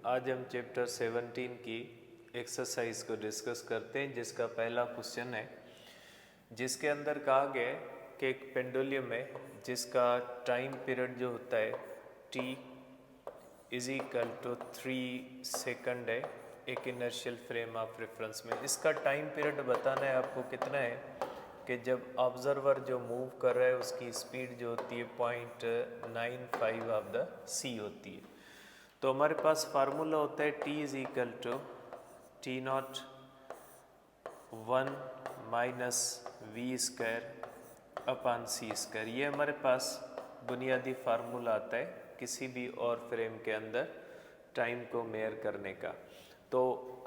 आज हम चैप्टर 17 की एक्सरसाइज को डिस्कस करते हैं, जिसका पहला क्वेश्चन है, जिसके अंदर कहा गया है कि एक पेंडुलम है जिसका टाइम पीरियड जो होता है t is equal to 3 second है एक इनर्शियल फ्रेम ऑफ रेफरेंस में। इसका टाइम पीरियड बताना है आपको कितना है कि जब ऑब्जर्वर जो मूव कर रहा है उसकी स्पीड जो होती है 0.95 ऑफ द c होती है। तो हमारे पास फार्मूला होता है t is equal to t naught 1 minus we square upon C square. ये हमारे पास बुनियादी फार्मूला आता है किसी भी और फ्रेम के अंदर टाइम को मेयर करने का। तो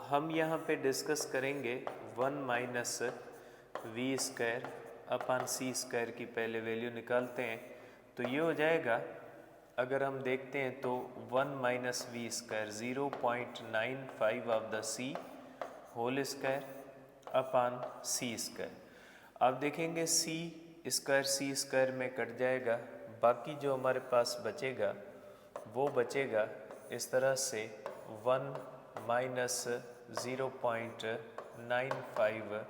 हम यहाँ पे डिस्कस करेंगे 1 minus we square upon C square की पहले वैल्यू निकालते हैं। तो ये हो जाएगा, अगर हम देखते हैं तो 1 minus we square 0.95 of the c whole square upon C square. आप देखेंगे सी स्क्वायर में कट जाएगा, बाकी जो हमारे पास बचेगा वो बचेगा इस तरह से 1 माइनस 0.95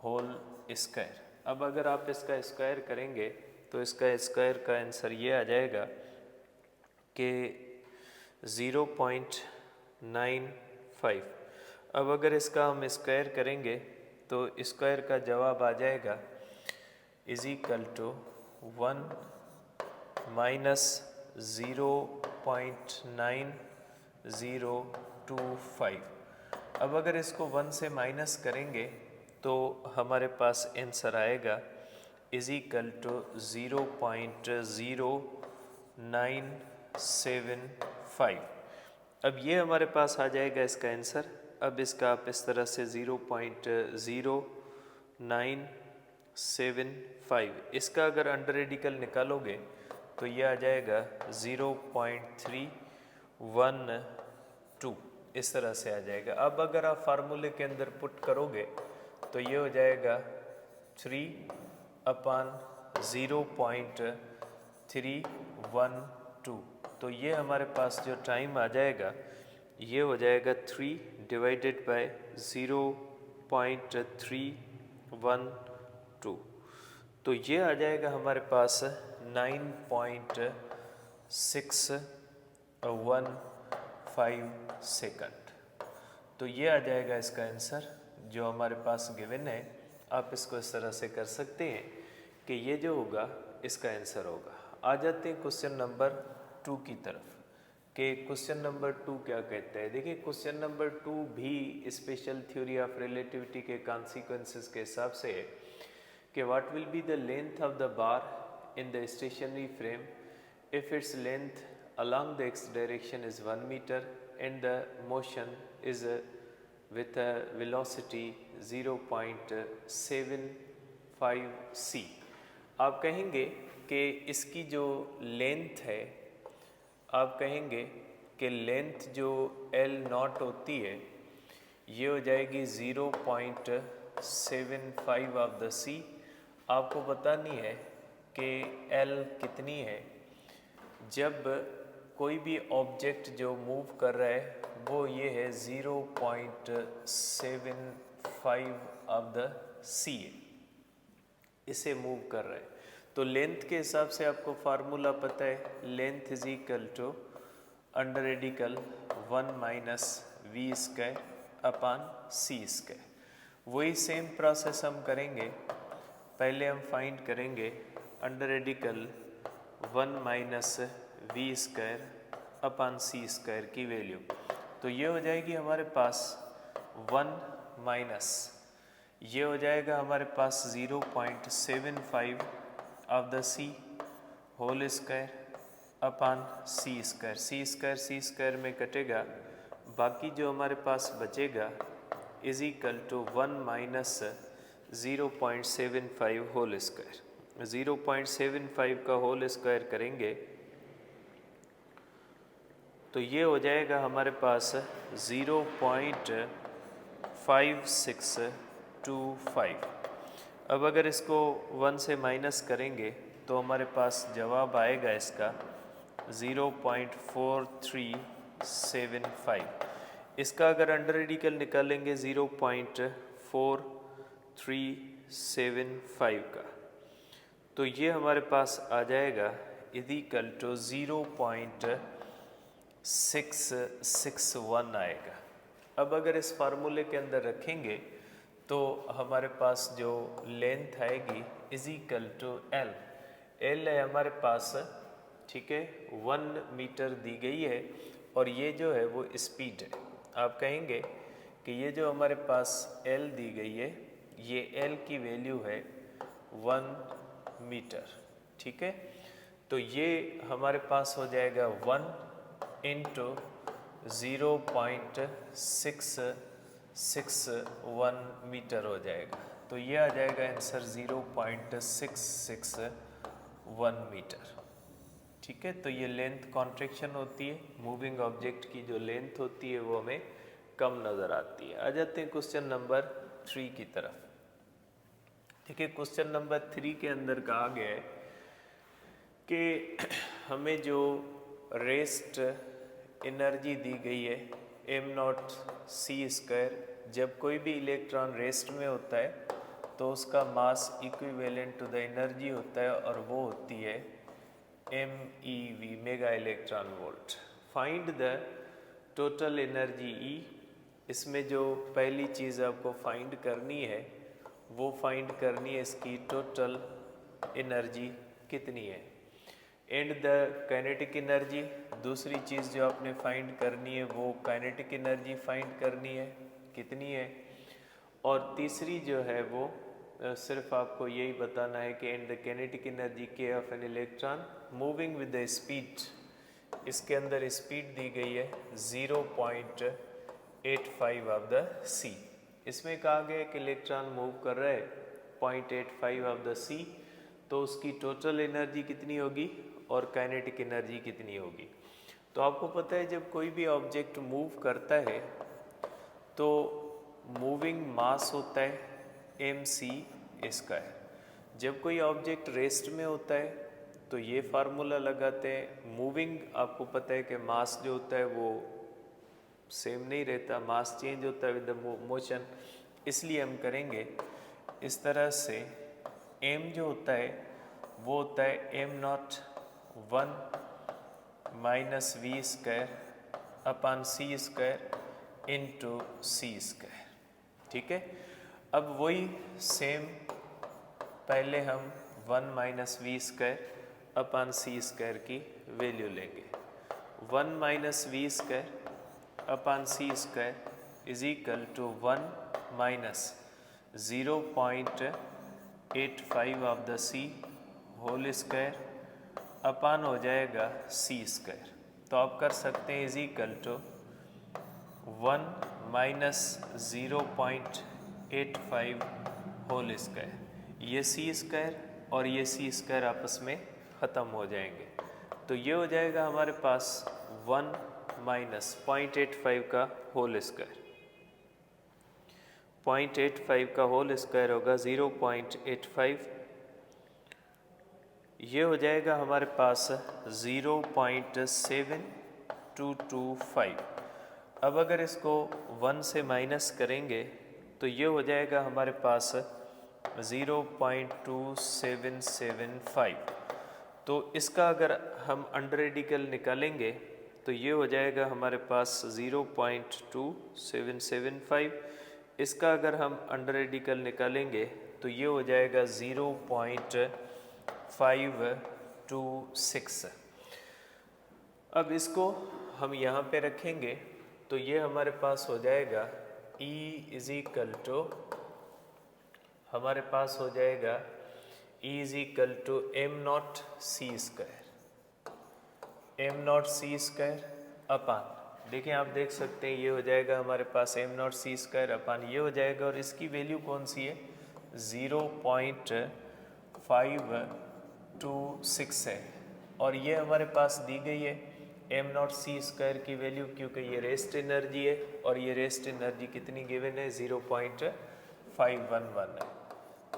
होल स्क्वायर। अब अगर आप इसका स्क्वायर करेंगे तो इसका स्क्वायर का आंसर ये आ जाएगा कि 0.95। अब अगर इसका हम स्क्वायर करेंगे तो स्क्वायर का जवाब आ जाएगा इज इक्वल टू 1 माइनस 0.9025। अब अगर इसको 1 से माइनस करेंगे तो हमारे पास आंसर आएगा इज इक्वल टू 0.0975। अब ये हमारे पास आ जाएगा इसका आंसर। अब इसका आप इस तरह से 0.0975, इसका अगर अंडर रेडिकल निकालोगे तो ये आ जाएगा 0.312, इस तरह से आ जाएगा। अब अगर आप फार्मूले के अंदर पुट करोगे तो ये हो जाएगा 3/0.312। तो ये हमारे पास जो टाइम आ जाएगा ये हो जाएगा 3 डिवाइडेड बाय 0.312। तो ये आ जाएगा हमारे पास 9.615 सेकंड। तो ये आ जाएगा इसका आंसर जो हमारे पास गिवन है। आप इसको इस तरह से कर सकते हैं कि ये जो होगा इसका आंसर होगा। आ जाते हैं क्वेश्चन नंबर 2 की तरफ कि क्वेश्चन नंबर 2 क्या कहता है। देखिए क्वेश्चन नंबर 2 भी स्पेशल थ्योरी ऑफ रिलेटिविटी के कॉन्सिक्वेंसेस के हिसाब से है कि what will be the length of the bar in the stationary frame if its length along the x direction is 1 meter and the motion is with a velocity 0.75 c। आप कहेंगे कि इसकी जो लेंथ है, आप कहेंगे कि लेंथ जो L नॉट होती है ये हो जाएगी 0.75 ऑफ द c। आपको बतानी है कि L कितनी है जब कोई भी ऑब्जेक्ट जो मूव कर रहा है वो ये है 0.75 ऑफ द सी, इसे मूव कर रहा है। तो लेंथ के हिसाब से आपको फार्मूला पता है, length is equal to under radical 1 minus we square upon C square. वही सेम प्रोसेस हम करेंगे। पहले हम फाइंड करेंगे under radical 1 minus we square upon C square की वैल्यू। तो ये हो जाएगी हमारे पास 1 माइनस, ये हो जाएगा हमारे पास 0.75 of the c whole square upon C square. C square में कटेगा, बाकी जो हमारे पास बचेगा is equal to 1 minus 0.75 whole square. 0.75 का होल स्क्वायर करेंगे तो ये हो जाएगा हमारे पास 0.5625। अब अगर इसको 1 से माइनस करेंगे तो हमारे पास जवाब आएगा इसका 0.43 0.4375। इसका अगर अंडर रेडिकल निकालेंगे 0.4375 का, तो ये हमारे पास आ जाएगा इक्वल टू 0.661 आएगा। अब अगर इस फार्मूले के अंदर रखेंगे तो हमारे पास जो लेंथ आएगी is equal to l. L है हमारे पास, ठीक है, 1 मीटर दी गई है और ये जो है वो स्पीड है। आप कहेंगे कि ये जो हमारे पास एल दी गई है, ये एल की वैल्यू है 1 मीटर, ठीक है। तो ये हमारे पास हो जाएगा 1 इंटू 0.661 मीटर हो जाएगा। तो ये आ जाएगा आंसर 0.661 मीटर, ठीक है। तो ये लेंथ कॉन्ट्रैक्शन होती है, मूविंग ऑब्जेक्ट की जो लेंथ होती है वो हमें कम नज़र आती है। आ जाते हैं क्वेश्चन नंबर 3 की तरफ। देखिए क्वेश्चन नंबर 3 के अंदर कहा गया है कि हमें जो रेस्ट एनर्जी दी गई है m0c², जब कोई भी इलेक्ट्रॉन रेस्ट में होता है तो उसका मास इक्विवेलेंट टू द एनर्जी होता है और वो होती है MeV, mega electron volt. Find the total energy E। इसमें जो पहली चीज़ आपको फाइंड करनी है वो फाइंड करनी है इसकी टोटल एनर्जी कितनी है, एंड द काइनेटिक एनर्जी। दूसरी चीज़ जो आपने फाइंड करनी है वो काइनेटिक एनर्जी फाइंड करनी है कितनी है, और तीसरी जो है वो सिर्फ आपको यही बताना है कि एंड द काइनेटिक एनर्जी के of an electron moving with the speed. इसके अंदर स्पीड दी गई है 0.85 ऑफ द सी। इसमें कहा गया है कि इलेक्ट्रॉन मूव कर रहा है 0.85 ऑफ द सी, तो उसकी टोटल एनर्जी कितनी होगी और काइनेटिक एनर्जी कितनी होगी। तो आपको पता है जब कोई भी ऑब्जेक्ट मूव करता है तो मूविंग मास होता है mc²। जब कोई ऑब्जेक्ट रेस्ट में होता है तो ये फार्मूला लगाते हैं। मूविंग आपको पता है कि मास जो होता है वो सेम नहीं रहता, मास चेंज होता है विद द मोशन, इसलिए हम करेंगे इस तरह से। m जो होता है वो होता है m0 1 -v² upon c² into c², ठीक है। अब वही सेम पहले हम 1 -v² अपॉन c² की वैल्यू लेंगे। 1 -v² upon c² is equal to 1 -0.85 of the c whole square upon हो जाएगा c²। तो आप कर सकते हैं is equal to 1 -0.85 whole square. ये c² और ये c² आपस में ख़त्म हो जाएंगे, तो ये हो जाएगा हमारे पास 1 -0.85 का होल स्क्वायर। 0.85 का होल स्क्वायर होगा 0.85, ये हो जाएगा हमारे पास 0.7225। अब अगर इसको 1 से माइनस करेंगे तो ये हो जाएगा हमारे पास 0.2775। तो इसका अगर हम अंडर रेडिकल निकालेंगे तो ये हो जाएगा हमारे पास 0.2775। इसका अगर हम अंडर रेडिकल निकालेंगे तो ये हो जाएगा 0.526। अब इसको हम यहाँ पे रखेंगे तो ये हमारे पास हो जाएगा E इज इक्वल टू, हमारे पास हो जाएगा E is equal to m0c²। m0c² upon, देखिए आप देख सकते हैं ये हो जाएगा हमारे पास m0c² अपान ये हो जाएगा, और इसकी वैल्यू कौन सी है 0.526 है, और ये हमारे पास दी गई है m0c² की वैल्यू, क्योंकि ये रेस्ट एनर्जी है और ये रेस्ट एनर्जी कितनी गिवन है 0.511 है।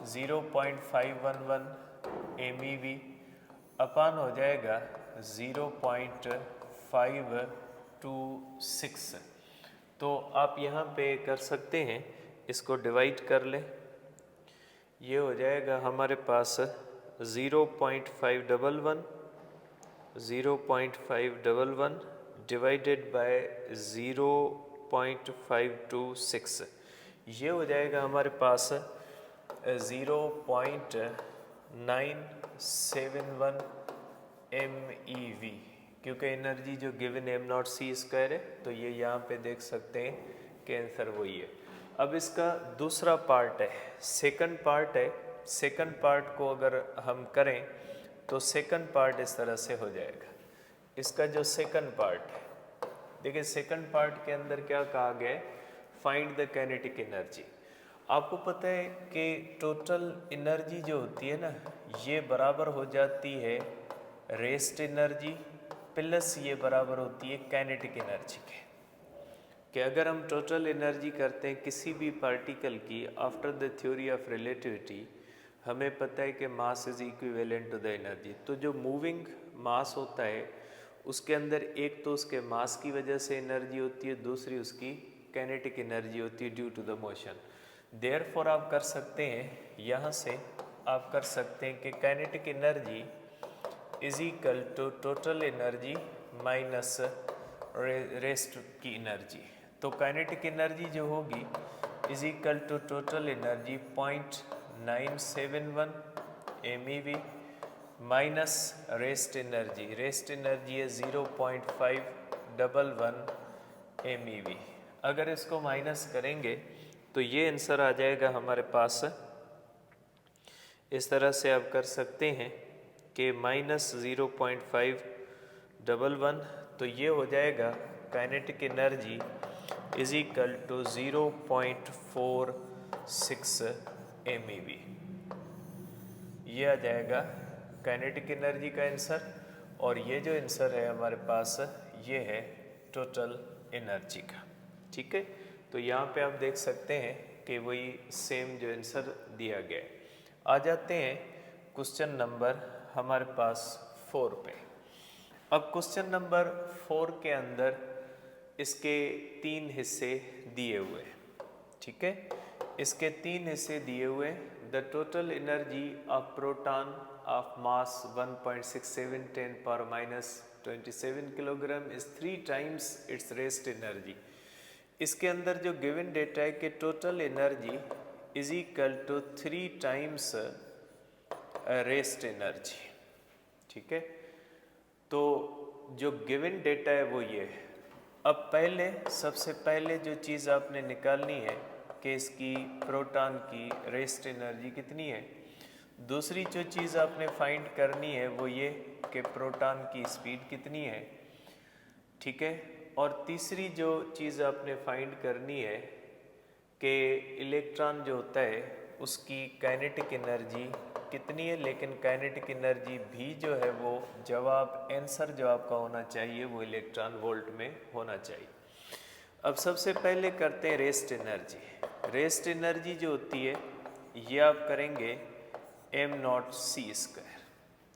0.511 MeV अपान हो जाएगा 0.526 0.526। तो आप यहाँ पे कर सकते हैं, इसको डिवाइड कर लें। ये हो जाएगा हमारे पास 0.511 डिवाइडेड बाय 0.526। ये हो जाएगा हमारे पास 0.971 MeV, क्योंकि एनर्जी जो गिवन m0c² है, तो ये यहाँ पे देख सकते हैं कि आंसर वही है। अब इसका दूसरा पार्ट है, सेकंड पार्ट है। सेकंड पार्ट को अगर हम करें तो सेकंड पार्ट इस तरह से हो जाएगा। इसका जो सेकंड पार्ट है, देखिए सेकंड पार्ट के अंदर क्या कहा गया है, फाइंड द काइनेटिक एनर्जी। आपको पता है कि टोटल एनर्जी जो होती है ना, ये बराबर हो जाती है रेस्ट एनर्जी प्लस ये बराबर होती है काइनेटिक एनर्जी के। कि अगर हम टोटल एनर्जी करते हैं किसी भी पार्टिकल की after the theory of relativity, हमें पता है कि mass is equivalent to the energy. तो जो मूविंग मास होता है उसके अंदर एक तो उसके मास की वजह से एनर्जी होती है, दूसरी उसकी काइनेटिक एनर्जी होती है due to the motion. Therefore आप कर सकते हैं, यहाँ से आप कर सकते हैं कि kinetic energy is equal to total energy minus rest की एनर्जी। तो काइनेटिक एनर्जी जो होगी is equal to total energy 0.971 MeV minus rest energy है 0.511 MeV। अगर इसको माइनस करेंगे तो ये आंसर आ जाएगा हमारे पास। इस तरह से आप कर सकते हैं कि -0.511, तो ये हो जाएगा kinetic energy is equal to 0.46 MeV। ये आ जाएगा काइनेटिक एनर्जी का आंसर। और ये जो आंसर है हमारे पास, ये है टोटल एनर्जी का। ठीक है, तो यहाँ पे आप देख सकते हैं कि वही सेम जो आंसर दिया गया है। आ जाते हैं क्वेश्चन नंबर हमारे पास 4 पे। अब क्वेश्चन नंबर 4 के अंदर इसके 3 हिस्से दिए हुए हैं। ठीक है, इसके 3 हिस्से दिए हुए। The total energy of proton of mass 1.67 10⁻27 kilogram is 3 times its rest energy. इसके अंदर जो गिवन डेटा है कि total energy is equal to 3 times rest energy. ठीक है, तो जो गिवन डेटा है वो ये है। अब पहले सबसे पहले जो चीज़ आपने निकालनी है कि इसकी प्रोटॉन की रेस्ट एनर्जी कितनी है। दूसरी जो चीज़ आपने फाइंड करनी है वो ये कि प्रोटॉन की स्पीड कितनी है। ठीक है, और तीसरी जो चीज़ आपने फाइंड करनी है कि इलेक्ट्रॉन जो होता है उसकी काइनेटिक एनर्जी कितनी है। लेकिन काइनेटिक एनर्जी भी जो है वो आंसर जो आपका होना चाहिए वो इलेक्ट्रॉन वोल्ट में होना चाहिए। अब सबसे पहले करते हैं रेस्ट एनर्जी। रेस्ट एनर्जी जो होती है ये आप करेंगे m0c²।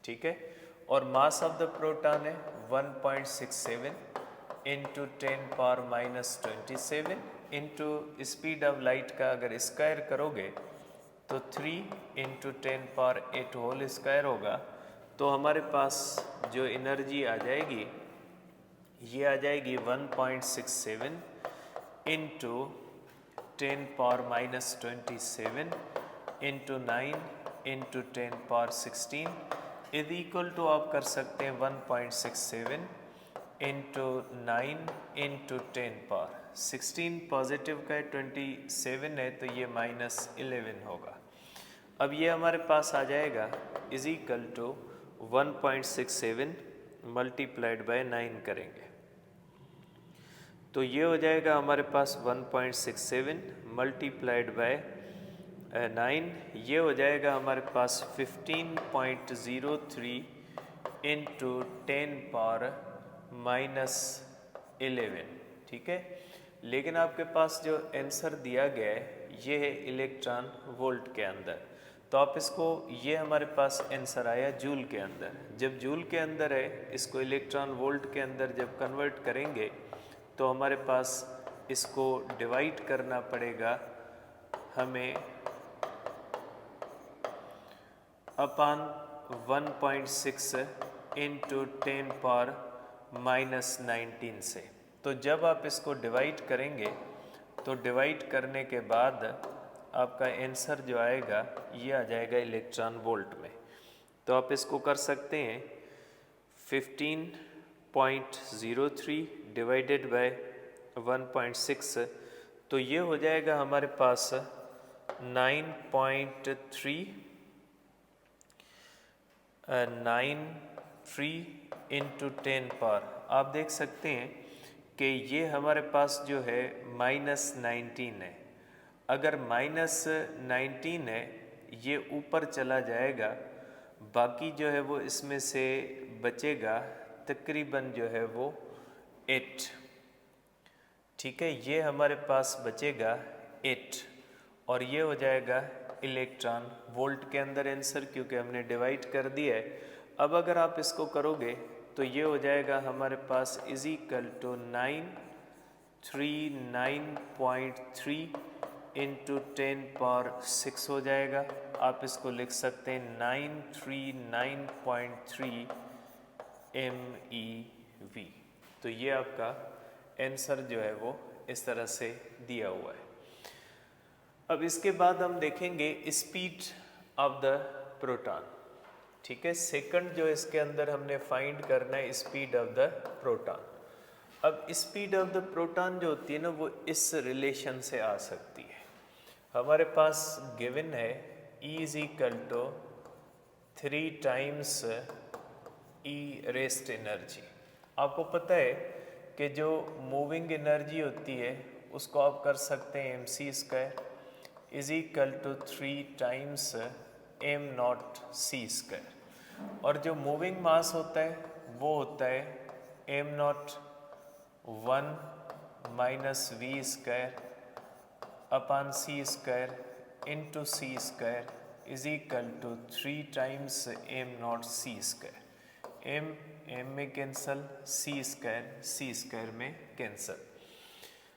ठीक है, और मास ऑफ द प्रोटॉन है 1.67 into 10⁻⁻27 into speed of light का अगर स्क्वायर करोगे तो 3 इंटू 10⁻8 होल स्क्वायर होगा। तो हमारे पास जो एनर्जी आ जाएगी ये आ जाएगी 1.67 into 10⁻⁻27 into 9 into 10⁻16 is equal to आप कर सकते हैं 1.67 इंटू 9 इंटू 10⁻16 पॉजिटिव का है, 27 है तो ये -11 होगा। अब ये हमारे पास आ जाएगा is equal to 1.67 multiplied by 9 करेंगे तो ये हो जाएगा हमारे पास 1.67 मल्टीप्लाइड बाय 9, ये हो जाएगा हमारे पास 15.03 इंटू 10⁻⁻11। ठीक है, लेकिन आपके पास जो आंसर दिया गया है ये है इलेक्ट्रॉन वोल्ट के अंदर। तो आप इसको, ये हमारे पास आंसर आया जूल के अंदर। जब जूल के अंदर है, इसको इलेक्ट्रॉन वोल्ट के अंदर जब कन्वर्ट करेंगे तो हमारे पास इसको डिवाइड करना पड़ेगा हमें अपान 1.6 इंटू 10 पावर -19 से। तो जब आप इसको डिवाइड करेंगे तो डिवाइड करने के बाद आपका आंसर जो आएगा ये आ जाएगा इलेक्ट्रॉन वोल्ट में। तो आप इसको कर सकते हैं 15.03 डिवाइडेड बाय 1.6, तो ये हो जाएगा हमारे पास 9.93 इंटू 10 पावर। आप देख सकते हैं कि ये हमारे पास जो है -19 है। अगर -19 है ये ऊपर चला जाएगा, बाकी जो है वो इसमें से बचेगा तकरीबन जो है वो 8। ठीक है, ये हमारे पास बचेगा 8 और ये हो जाएगा इलेक्ट्रॉन वोल्ट के अंदर आंसर, क्योंकि हमने डिवाइड कर दिया है। अब अगर आप इसको करोगे तो ये हो जाएगा हमारे पास is equal to 939.3 into 10 power 6 हो जाएगा। आप इसको लिख सकते हैं 939.3 MeV। तो ये आपका आंसर जो है वो इस तरह से दिया हुआ है। अब इसके बाद हम देखेंगे स्पीड ऑफ द प्रोटॉन। ठीक है, सेकंड जो इसके अंदर हमने फाइंड करना है स्पीड ऑफ द प्रोटॉन। अब स्पीड ऑफ द प्रोटॉन जो होती है ना वो इस रिलेशन से आ सकती है। हमारे पास गिवन है E is equal to 3 times E rest energy. आपको पता है कि जो मूविंग एनर्जी होती है उसको आप कर सकते हैं mc² is equal to 3 times m0c², और जो मूविंग मास होता है वो होता है m0 1 minus v² upon c² into c² is equal to 3 times m0c²। m में कैंसल, c² में कैंसल।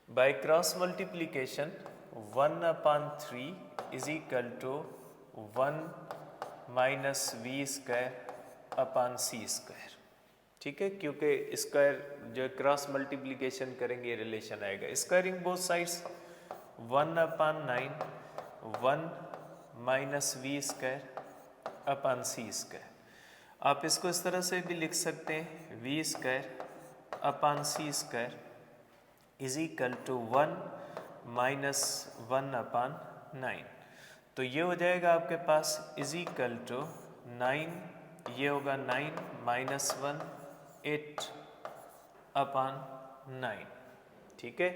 By cross multiplication 1/3 is equal to 1 minus v² upon c²। ठीक है, क्योंकि स्क्वायर जो क्रॉस मल्टीप्लिकेशन करेंगे रिलेशन आएगा। Squaring both sides 1/9 1 minus v² upon c²। आप इसको इस तरह से भी लिख सकते हैं v² upon c² is equal to 1 minus 1/9। तो ये हो जाएगा आपके पास इज इक्वल टू 9, ये होगा 9 माइनस 1 8/9। ठीक है,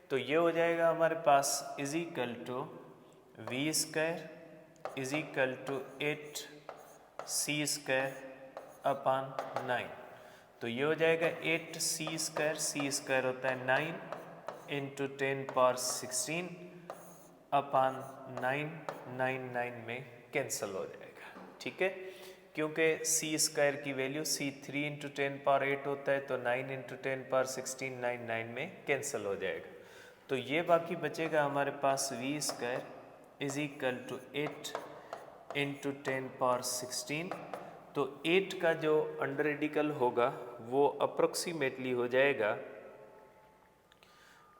तो ये हो जाएगा हमारे पास is equal to v² is equal to 8c²/9। तो ये हो जाएगा 8c², c² होता है 9 इंटू 10 पावर 16 अपान 9 में कैंसिल हो जाएगा। ठीक है, क्योंकि c² की वैल्यू c3 इंटू 10 पावर 8 होता है, तो 9 इंटू 10 पावर 16 9 में कैंसिल हो जाएगा। तो ये बाकी बचेगा हमारे पास v² is equal to 8 into 10 power 16। तो 8 का जो अंडर रेडिकल होगा वो अप्रोक्सीमेटली हो जाएगा,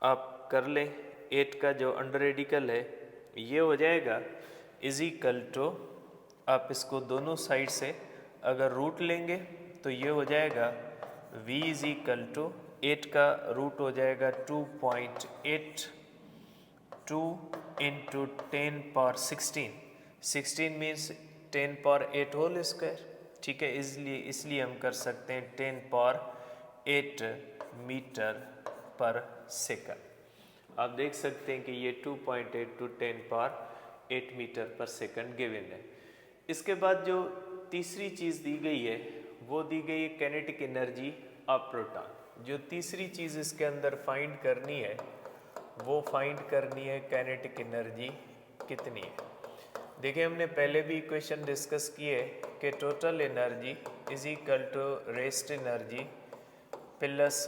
आप कर लें, 8 का जो अंडर रेडिकल है ये हो जाएगा इज इक्वल टू, आप इसको दोनों साइड से अगर रूट लेंगे तो ये हो जाएगा v इज इक्वल टू 8 का रूट हो जाएगा 2.82 into 10 power 16 means 10 power 8 whole square. ठीक है, इसलिए हम कर सकते हैं 10 पावर 8 मीटर पर सेकंड। आप देख सकते हैं कि ये 2.8 टू 10 पावर 8 मीटर पर सेकंड गिवन है। इसके बाद जो तीसरी चीज़ दी गई है वो दी गई है काइनेटिक एनर्जी ऑफ प्रोटॉन। जो तीसरी चीज़ इसके अंदर फाइंड करनी है वो फाइंड करनी है काइनेटिक एनर्जी कितनी है। देखिए, हमने पहले भी इक्वेशन डिस्कस किए कि total energy is equal to rest energy plus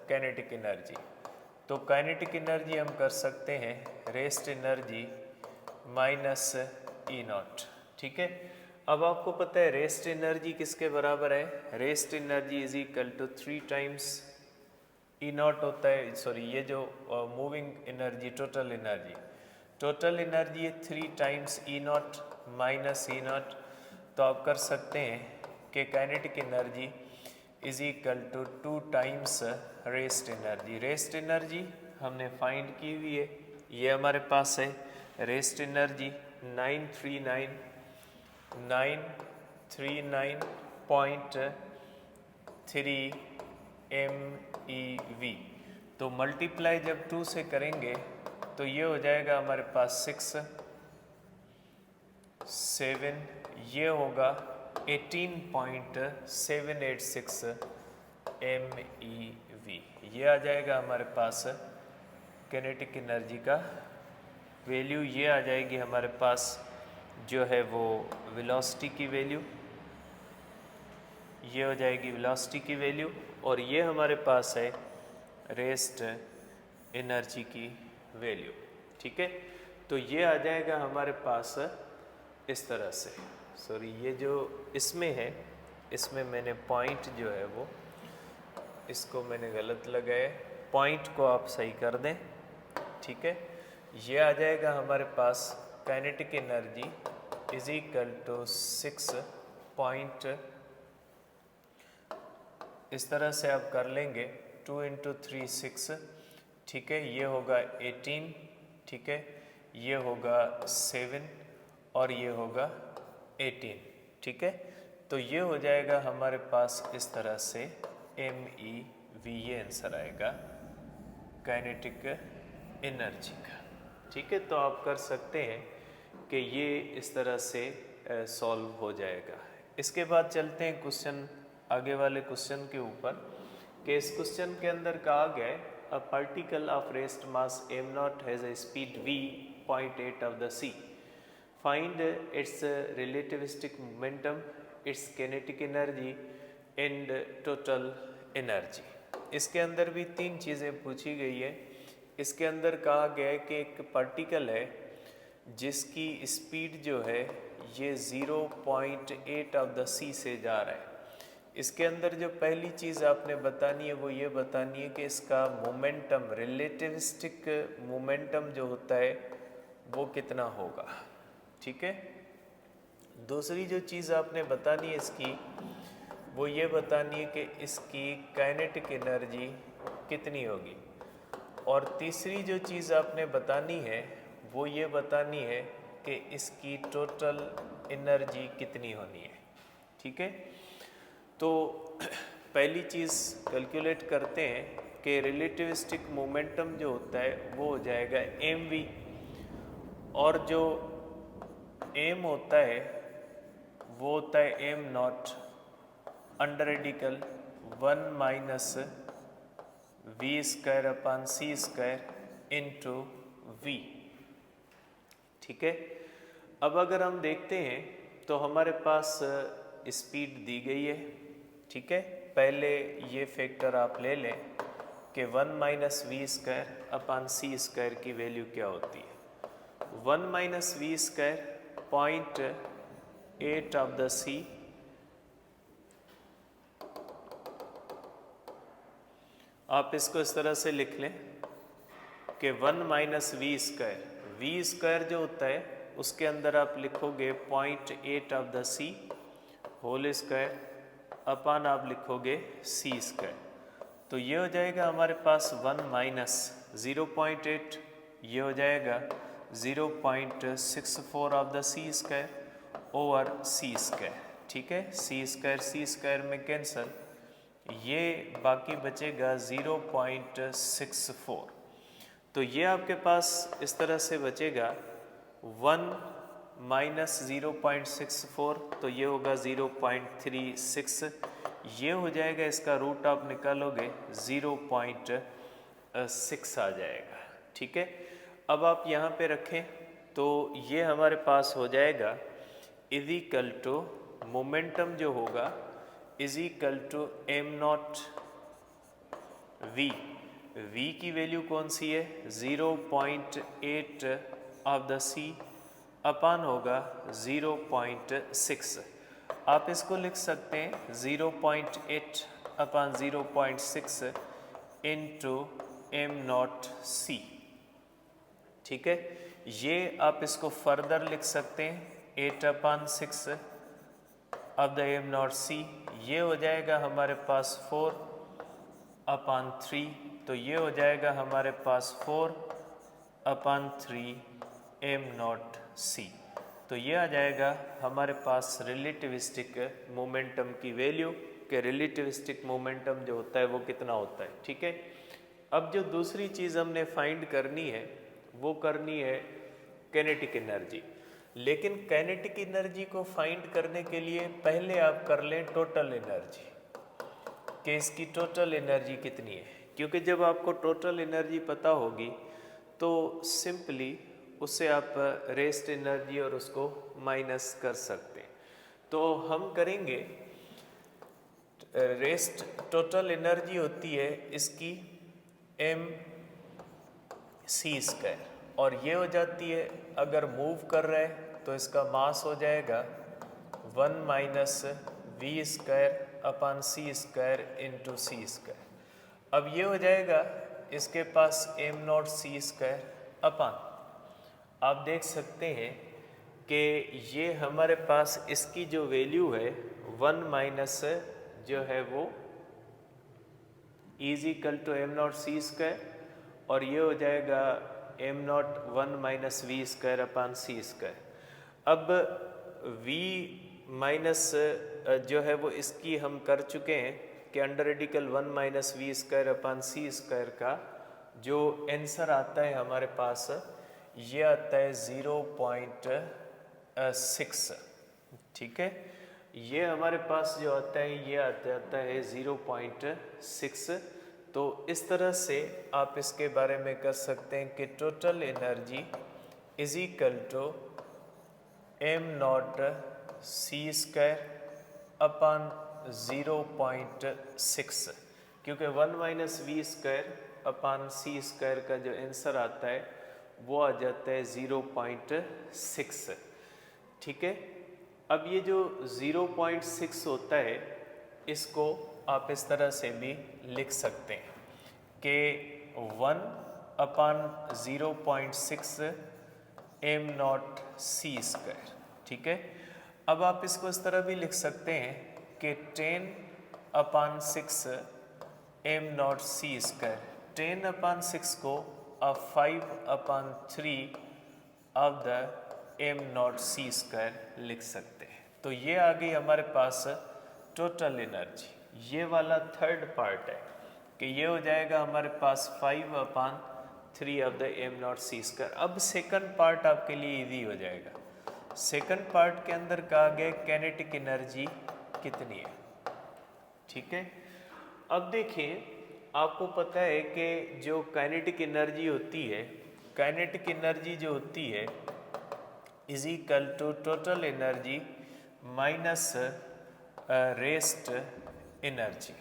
kinetic energy. तो काइनेटिक एनर्जी हम कर सकते हैं rest energy minus E naught. ठीक है, अब आपको पता है रेस्ट एनर्जी किसके बराबर है? Rest energy is equal to 3 times E naught होता है, सॉरी ये जो मूविंग एनर्जी टोटल एनर्जी है 3 times E naught minus E naught. तो आप कर सकते हैं कि kinetic energy is equal to 2 times rest energy. Rest energy हमने फाइंड की हुई है, ये हमारे पास है रेस्ट एनर्जी 939.3 MeV। तो मल्टीप्लाई जब 2 से करेंगे तो ये हो जाएगा हमारे पास 6, 7, ये होगा 18.786 MeV। ये आ जाएगा हमारे पास काइनेटिक एनर्जी का वैल्यू। ये आ जाएगी हमारे पास जो है वो वेलोसिटी की वैल्यू, ये हो जाएगी वेलोसिटी की वैल्यू, और ये हमारे पास है रेस्ट एनर्जी की वैल्यू। ठीक है, तो ये आ जाएगा हमारे पास इस तरह से। सॉरी, ये जो इसमें है, इसमें मैंने पॉइंट जो है वो इसको मैंने गलत लगाया, पॉइंट को आप सही कर दें। ठीक है, ये आ जाएगा हमारे पास kinetic energy is equal to 6 point, इस तरह से आप कर लेंगे 2 × 3 6। ठीक है, ये होगा 18, ठीक है, ये होगा 7 और ये होगा 18। ठीक है, तो ये हो जाएगा हमारे पास इस तरह से MeV, ये आंसर आएगा काइनेटिक एनर्जी का। ठीक है, तो आप कर सकते हैं कि ये इस तरह से सॉल्व हो जाएगा। इसके बाद चलते हैं क्वेश्चन, आगे वाले क्वेश्चन के ऊपर, कि इस क्वेश्चन के अंदर कहा गया है a particle of rest mass m0 has a speed v 0.8 of the c, find its relativistic momentum, it's kinetic energy and total energy. इसके अंदर भी 3 चीज़ें पूछी गई है। इसके अंदर कहा गया है कि एक पार्टिकल है जिसकी स्पीड जो है ये 0.8 ऑफ द c से जा रहा है। इसके अंदर जो पहली चीज़ आपने बतानी है वो ये बतानी है कि इसका मोमेंटम, रिलेटिविस्टिक मोमेंटम जो होता है वो कितना होगा। ठीक है, दूसरी जो चीज़ आपने बतानी है इसकी, वो ये बतानी है कि इसकी काइनेटिक एनर्जी कितनी होगी, और तीसरी जो चीज़ आपने बतानी है वो ये बतानी है कि इसकी टोटल एनर्जी कितनी होनी है। ठीक है, तो पहली चीज़ कैलकुलेट करते हैं कि रिलेटिविस्टिक मोमेंटम जो होता है वो हो जाएगा mv, और जो m होता है वो होता है m0 under radical 1 minus v² upon c² into v। ठीक है, अब अगर हम देखते हैं तो हमारे पास स्पीड दी गई है। ठीक है, पहले ये फैक्टर आप ले लें कि 1 माइनस v² अपॉन c² की वैल्यू क्या होती है। 1 minus v² 0.8 of the c, आप इसको इस तरह से लिख लें कि 1 माइनस v² जो होता है उसके अंदर आप लिखोगे 0.8 of the c whole square upon आप लिखोगे c²। तो ये हो जाएगा हमारे पास 1 माइनस 0.8, ये हो जाएगा 0.64 of the c² over c²। ठीक है, c² में कैंसल, ये बाकी बचेगा 0.64। तो ये आपके पास इस तरह से बचेगा 1 माइनस 0.64, तो ये होगा 0.36, ये हो जाएगा, इसका रूट आप निकालोगे 0.6 आ जाएगा। ठीक है, अब आप यहाँ पे रखें तो ये हमारे पास हो जाएगा इज इक्वल टू मोमेंटम जो होगा is equal to m0 v, v की वैल्यू कौन सी है 0.8 ऑफ द c अपान होगा 0.6। आप इसको लिख सकते हैं 0.8 अपान 0.6 इंटू एम नॉट सी। ठीक है, ये आप इसको फर्दर लिख सकते हैं 8 अपान 6 ऑफ द एम नॉट सी। ये हो जाएगा हमारे पास 4 अपान 3, तो ये हो जाएगा हमारे पास 4 अपान 3 एम नॉट सी। तो ये आ जाएगा हमारे पास रिलेटिविस्टिक मोमेंटम की वैल्यू कि रिलेटिविस्टिक मोमेंटम जो होता है वो कितना होता है। ठीक है, अब जो दूसरी चीज़ हमने फाइंड करनी है वो करनी है काइनेटिक एनर्जी। लेकिन काइनेटिक एनर्जी को फाइंड करने के लिए पहले आप कर लें टोटल एनर्जी कि इसकी टोटल एनर्जी कितनी है, क्योंकि जब आपको टोटल एनर्जी पता होगी तो सिंपली उससे आप रेस्ट एनर्जी और उसको माइनस कर सकते हैं। तो हम करेंगे रेस्ट टोटल एनर्जी होती है इसकी एम सी स्क्वायर, और ये हो जाती है अगर मूव कर रहा है तो इसका मास हो जाएगा 1 minus we square upon C square into C square. अब ये हो जाएगा इसके पास M naught C square upon, आप देख सकते हैं कि ये हमारे पास इसकी जो वैल्यू है 1 माइनस जो है वो is equal to M naught C square, और ये हो जाएगा M naught 1 minus we square upon C square. अब v माइनस जो है वो इसकी हम कर चुके हैं कि under radical 1 minus we square upon C square का जो आंसर आता है हमारे पास ये आता है 0.6। ठीक है, ये हमारे पास जो आता है ये आता है 0.6। तो इस तरह से आप इसके बारे में कर सकते हैं कि total energy is equal to M naught C square upon 0.6, क्योंकि 1 minus we square upon C square का जो आंसर आता है वो आ जाता है 0.6। ठीक है, अब ये जो 0.6 होता है इसको आप इस तरह से भी लिख सकते हैं कि 1 अपान 0.6 एम नॉट सी स्क्वायर। ठीक है, अब आप इसको इस तरह भी लिख सकते हैं कि 10 upon 6 M naught C square. 10 upon 6 को आप 5 upon 3 of the M naught C square लिख सकते हैं। तो ये आ गई हमारे पास टोटल एनर्जी। ये वाला थर्ड पार्ट है कि ये हो जाएगा हमारे पास 5 upon 3 of the M naught C square. अब सेकंड पार्ट आपके लिए इजी हो जाएगा। सेकंड पार्ट के अंदर कहा गया काइनेटिक एनर्जी कितनी है। ठीक है, अब देखिए आपको पता है कि जो काइनेटिक एनर्जी होती है, काइनेटिक एनर्जी जो होती है is equal to total energy minus rest energy.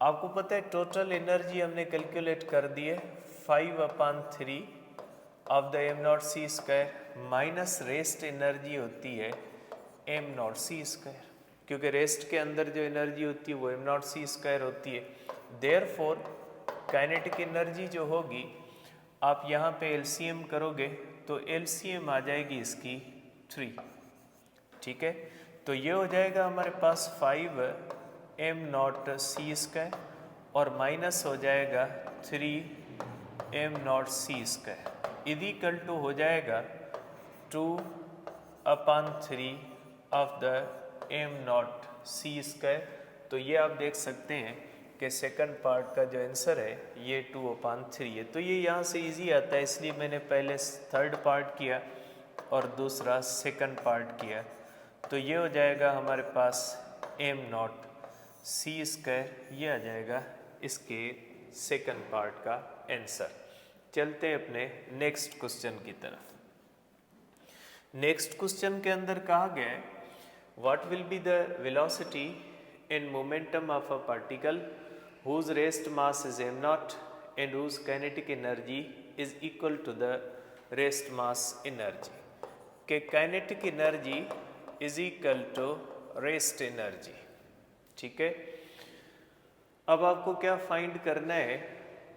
आपको पता है टोटल एनर्जी हमने कैलकुलेट कर दी है 5 upon 3 of the M naught C square minus rest energy होती है एम नॉट सी स्क्वायर, क्योंकि रेस्ट के अंदर जो एनर्जी होती है वो एम नॉट सी स्क्वायर होती है। देयरफॉर काइनेटिक एनर्जी जो होगी आप यहाँ पे एलसीएम करोगे तो एलसीएम आ जाएगी इसकी 3। ठीक है, तो ये हो जाएगा हमारे पास 5 एम नॉट सी स्क्वायर और माइनस हो जाएगा 3 M naught C square equal to हो जाएगा 2 upon 3 of the M naught C square. तो ये आप देख सकते हैं कि सेकंड पार्ट का जो आंसर है ये 2 अपान 3 है। तो ये यहाँ से इजी आता है, इसलिए मैंने पहले थर्ड पार्ट किया और दूसरा सेकंड पार्ट किया। तो ये हो जाएगा हमारे पास एम नॉट सी स्क्वायर, ये आ जाएगा इसके सेकंड पार्ट का आंसर। चलते हैं अपने नेक्स्ट क्वेश्चन की तरफ। नेक्स्ट क्वेश्चन के अंदर कहा गया है what will be the velocity and momentum of a particle whose rest mass is m naught and whose kinetic energy is equal to the rest mass energy. कि kinetic energy is equal to rest energy. ठीक है, अब आपको क्या find करना है?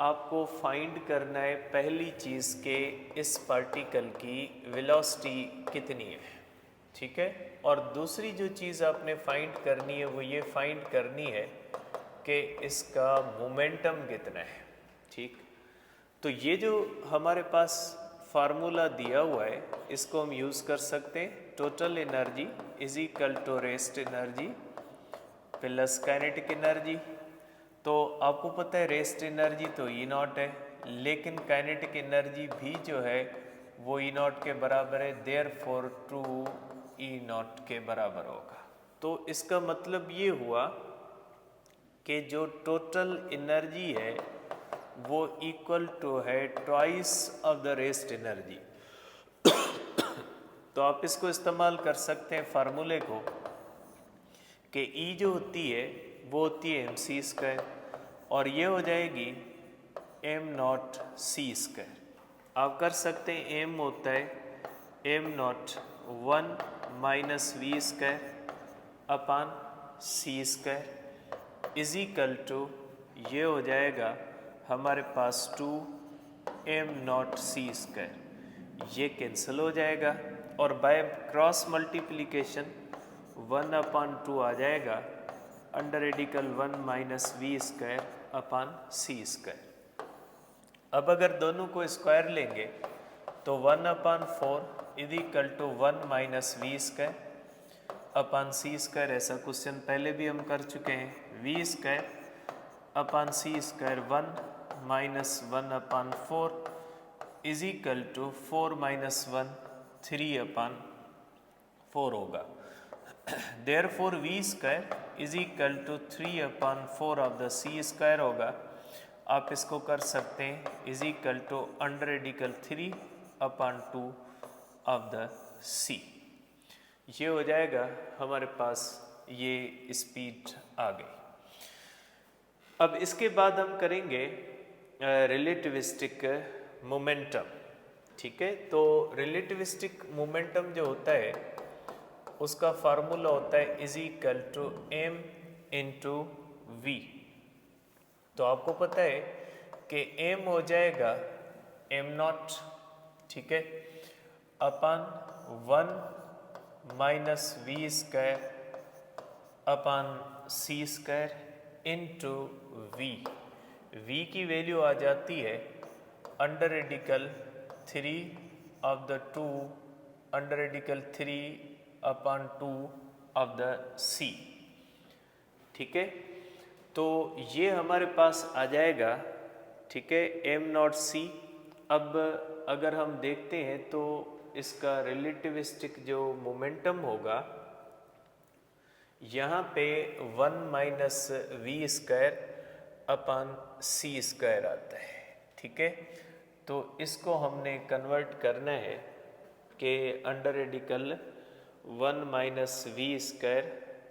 आपको find करना है पहली चीज़ के इस पार्टिकल की वेलोसिटी कितनी है, ठीक है। और दूसरी जो चीज़ आपने फाइंड करनी है वो ये फाइंड करनी है कि इसका मोमेंटम कितना है, ठीक। तो ये जो हमारे पास फार्मूला दिया हुआ है इसको हम यूज़ कर सकते हैं। Total energy is equal to rest energy plus kinetic energy. तो आपको पता है रेस्ट एनर्जी तो ई नॉट है, लेकिन काइनेटिक एनर्जी भी जो है वो ई नॉट के बराबर है, देयरफॉर 2 ई नॉट के बराबर होगा। तो इसका मतलब ये हुआ कि जो टोटल एनर्जी है वो इक्वल टू है twice of the rest energy. तो आप इसको इस्तेमाल कर सकते हैं फार्मूले को कि ई जो होती है वो होती है mc² और ये हो जाएगी m0c²। आप कर सकते हैं m होता है m0 1 minus v² upon c² is equal to ये हो जाएगा हमारे पास 2 m0c²। ये कैंसिल हो जाएगा और बाय क्रॉस मल्टीप्लिकेशन 1/2 आ जाएगा under radical 1 minus v² upon c²। अब अगर दोनों को स्क्वायर लेंगे तो 1/4 is equal to 1 minus v² upon c²। ऐसा क्वेश्चन पहले भी हम कर चुके हैं। v² upon c² 1 minus 1/4 is equal to 4 minus 1 3/4 होगा। Therefore v² is equal to 3/4 of the c² होगा। आप इसको कर सकते हैं is equal to under radical 3/2 of the c। ये हो जाएगा हमारे पास, ये स्पीड आ गई। अब इसके बाद हम करेंगे रिलेटिविस्टिक मोमेंटम, ठीक है। तो रिलेटिविस्टिक मोमेंटम जो होता है उसका फार्मूला होता है is equal to m into V. तो आपको पता है कि m हो जाएगा m0, ठीक है, upon 1 minus v² upon c² into V. v की वैल्यू आ जाती है under radical 3 of the 2 under radical 3/2 of the c, ठीक है। तो ये हमारे पास आ जाएगा, ठीक है, m0c। अब अगर हम देखते हैं तो इसका रिलेटिविस्टिक जो मोमेंटम होगा यहाँ पे 1 माइनस v² अपान c² आता है, ठीक है। तो इसको हमने कन्वर्ट करना है कि under radical 1 minus v²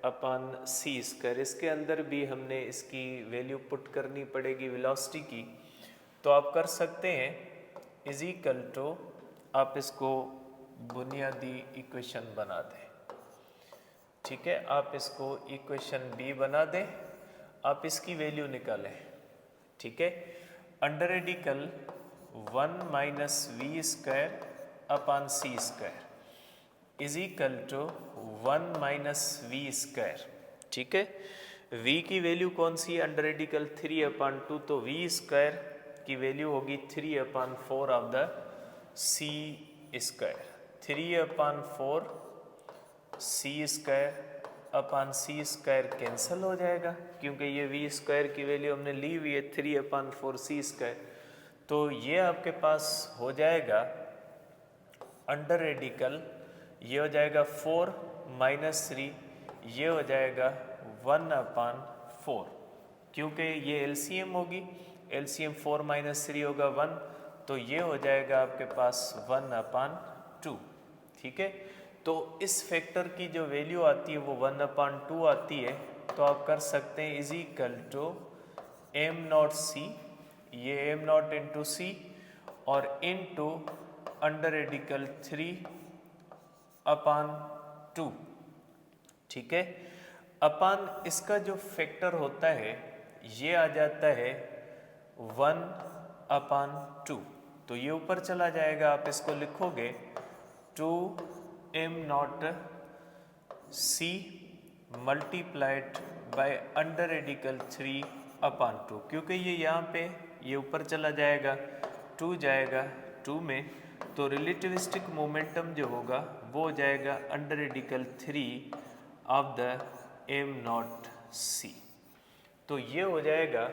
upon c²। इसके अंदर भी हमने इसकी वैल्यू पुट करनी पड़ेगी वेलोसिटी की। तो आप कर सकते हैं इज इक्वल टू, आप इसको बुनियादी इक्वेशन बना दें, ठीक है। आप इसको इक्वेशन बी बना दें, आप इसकी वैल्यू निकालें, ठीक है। Under radical 1 minus v² upon c² is equal to 1 minus v², ठीक है। v की वैल्यू कौन सी है? अंडर रेडिकल 3/2, तो v² की वैल्यू होगी 3/4 of the c²। 3/4 c² upon c² cancel हो जाएगा क्योंकि ये v² की वैल्यू हमने ली हुई है 3/4 c²। तो ये आपके पास हो जाएगा अंडर रेडिकल, ये हो जाएगा 4 माइनस 3, ये हो जाएगा 1/4 क्योंकि ये एलसीएम होगी, एलसीएम 4 माइनस 3 होगा 1, तो ये हो जाएगा आपके पास 1/2, ठीक है। तो इस फैक्टर की जो वैल्यू आती है वो 1/2 आती है। तो आप कर सकते हैं इज इक्वल टू m0c, ये एम नॉट इंटू सी और इंटू अंडर रेडिकल 3/2, ठीक है। अपान इसका जो फैक्टर होता है ये आ जाता है 1/2, तो ये ऊपर चला जाएगा, आप इसको लिखोगे 2m naught C multiplied by under radical 3/2, क्योंकि ये यहाँ पे ये ऊपर चला जाएगा, 2 जाएगा 2 में, तो रिलेटिविस्टिक मोमेंटम जो होगा वो हो जाएगा under radical 3 of the m not c। तो ये हो जाएगा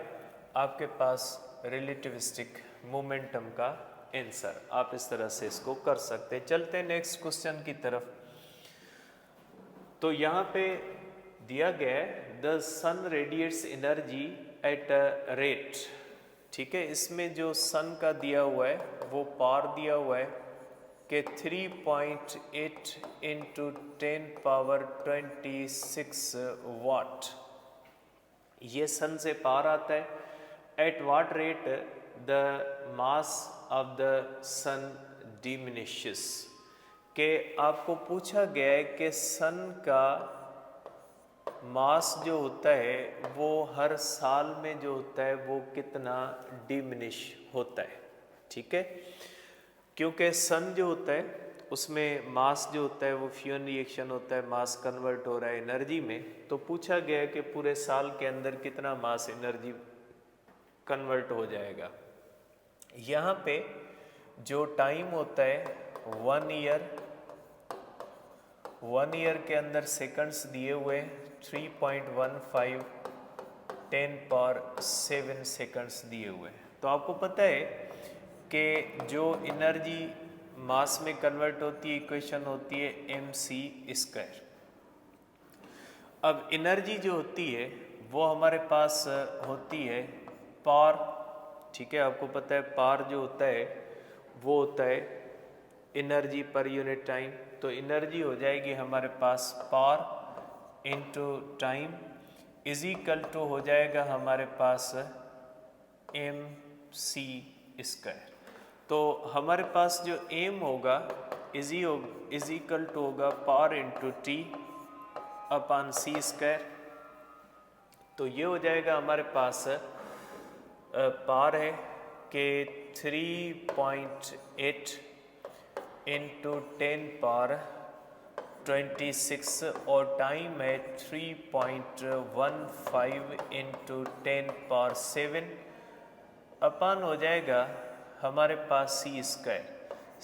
आपके पास रिलेटिविस्टिक मोमेंटम का आंसर। आप इस तरह से इसको कर सकते हैं। चलते हैं नेक्स्ट क्वेश्चन की तरफ। तो यहाँ पे दिया गया है the sun radiates energy at a rate, ठीक है। इसमें जो सन का दिया हुआ है वो पावर दिया हुआ है कि 3.8 इंटू 10⁻26 वाट, ये सन से पावर आता है। At what rate the mass of the sun diminishes, के आपको पूछा गया है कि सन का मास जो होता है वो हर साल में जो होता है वो कितना डिमिनिश होता है, ठीक है। क्योंकि सन जो होता है उसमें मास जो होता है वो फ्यूजन रिएक्शन होता है, मास कन्वर्ट हो रहा है एनर्जी में। तो पूछा गया है कि पूरे साल के अंदर कितना मास एनर्जी कन्वर्ट हो जाएगा। यहाँ पे जो टाइम होता है 1 ईयर के अंदर सेकंड्स दिए हुए 3.15 10⁻7 सेकंड्स दिए हुए हैं। तो आपको पता है कि जो एनर्जी मास में कन्वर्ट होती है इक्वेशन होती है mc²। अब एनर्जी जो होती है वो हमारे पास होती है पावर, ठीक है। आपको पता है पावर जो होता है वो होता है एनर्जी पर यूनिट टाइम। तो एनर्जी हो जाएगी हमारे पास power into time is equal to हो जाएगा हमारे पास mc²। तो हमारे पास जो एम होगा इज इक्वल टू होगा पावर इंटू t/c²। तो ये हो जाएगा हमारे पास पावर है कि 3.8 इंटू 10⁻26 और टाइम है 3.15 इंटू 10⁻7 अपान हो जाएगा हमारे पास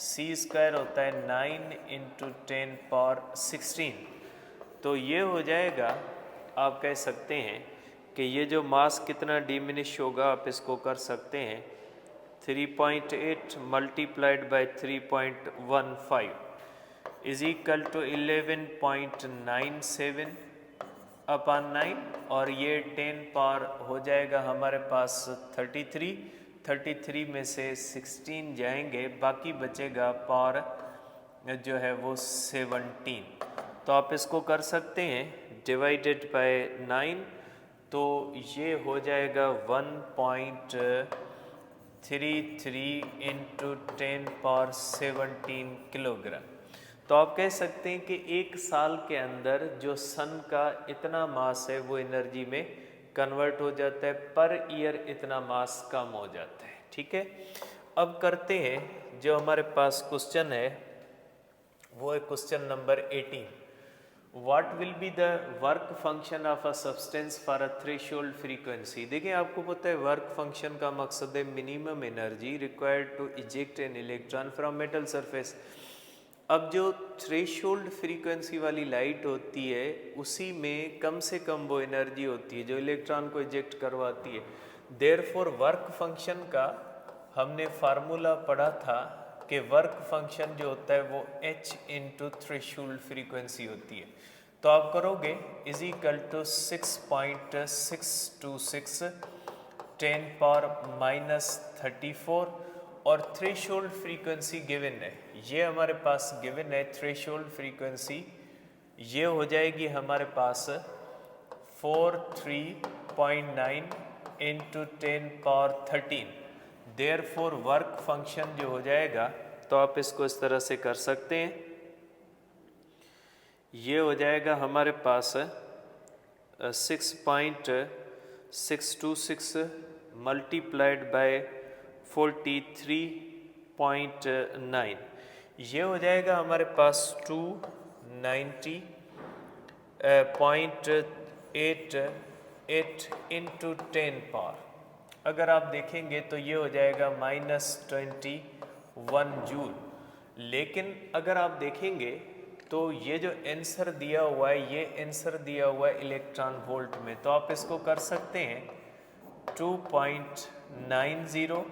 c² होता है 9 इंटू 10⁻16। तो ये हो जाएगा, आप कह सकते हैं कि ये जो मास कितना डिमिनिश होगा, आप इसको कर सकते हैं 3.8 multiplied by 3.15 is equal to 11.97 upon 9 और ये 10 पावर हो जाएगा हमारे पास 33 में से 16 जाएंगे, बाकी बचेगा पावर जो है वो 17। तो आप इसको कर सकते हैं डिवाइडेड बाय 9, तो ये हो जाएगा 1.33 इंटू 10⁻17 किलोग्राम। तो आप कह सकते हैं कि एक साल के अंदर जो सन का इतना मास है वो एनर्जी में कन्वर्ट हो जाता है, पर ईयर इतना मास कम हो जाता है, ठीक है। अब करते हैं जो हमारे पास क्वेश्चन है वो है question number 18। What will be the work function of a substance for a threshold frequency? देखिए आपको पता है वर्क फंक्शन का मकसद है minimum energy required to eject an electron from metal surface. अब जो थ्रेशोल्ड फ्रीक्वेंसी वाली लाइट होती है उसी में कम से कम वो एनर्जी होती है जो इलेक्ट्रॉन को इजेक्ट करवाती है। देयरफॉर वर्क फंक्शन का हमने फार्मूला पढ़ा था कि वर्क फंक्शन जो होता है वो h इंटू थ्रेशोल्ड फ्रीक्वेंसी होती है। तो आप करोगे इज इक्वल टू 6.626 10⁻−34 और थ्रेशोल्ड फ्रीक्वेंसी गिवन है, ये हमारे पास गिवन है थ्रेशोल्ड फ्रीक्वेंसी, ये हो जाएगी हमारे पास 439 इंटू 10⁻13 देयरफॉर वर्क फंक्शन जो हो जाएगा, तो आप इसको इस तरह से कर सकते हैं। ये हो जाएगा हमारे पास 6.626 मल्टीप्लाइड बाय 43.9, ये हो जाएगा हमारे पास 290.88 इंटू 10 पावर। अगर आप देखेंगे तो ये हो जाएगा -21 जूल। लेकिन अगर आप देखेंगे तो ये जो आंसर दिया हुआ है, ये आंसर दिया हुआ है इलेक्ट्रॉन वोल्ट में, तो आप इसको कर सकते हैं 2.90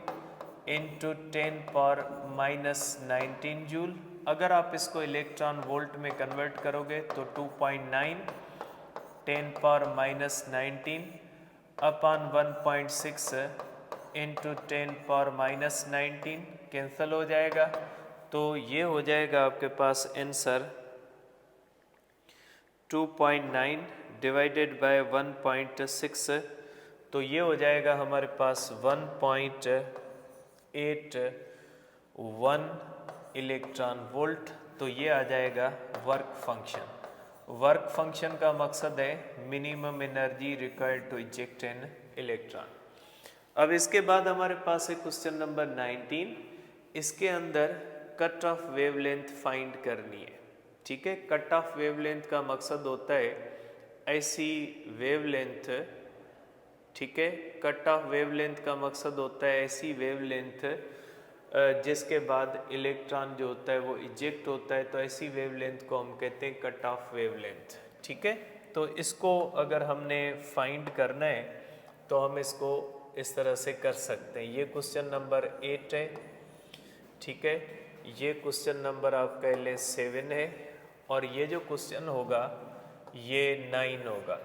इंटू 10 पावर -19 जूल। अगर आप इसको इलेक्ट्रॉन वोल्ट में कन्वर्ट करोगे तो 2.9 10 power -19 upon 1.6 into 10 power -19 cancel हो जाएगा। तो ये हो जाएगा आपके पास आंसर 2.9 डिवाइडेड बाय 1.6, तो ये हो जाएगा हमारे पास 1.81 इलेक्ट्रॉन वोल्ट। तो ये आ जाएगा वर्क फंक्शन। वर्क फंक्शन का मकसद है minimum energy required to eject an electron. अब इसके बाद हमारे पास है क्वेश्चन नंबर 19। इसके अंदर कट ऑफ वेवलेंथ फाइंड करनी है। ठीक है, कट ऑफ वेवलेंथ का मकसद होता है ऐसी वेवलेंथ, ठीक है, कट ऑफ वेवलेंथ का मकसद होता है ऐसी वेवलेंथ जिसके बाद इलेक्ट्रॉन जो होता है वो इजेक्ट होता है, तो ऐसी वेवलेंथ को हम कहते हैं कट ऑफ वेवलेंथ। ठीक है, तो इसको अगर हमने फाइंड करना है तो हम इसको इस तरह से कर सकते हैं। ये क्वेश्चन नंबर 8 है। ठीक है, ये क्वेश्चन नंबर आपका 7 है और ये जो क्वेश्चन होगा ये 9 होगा।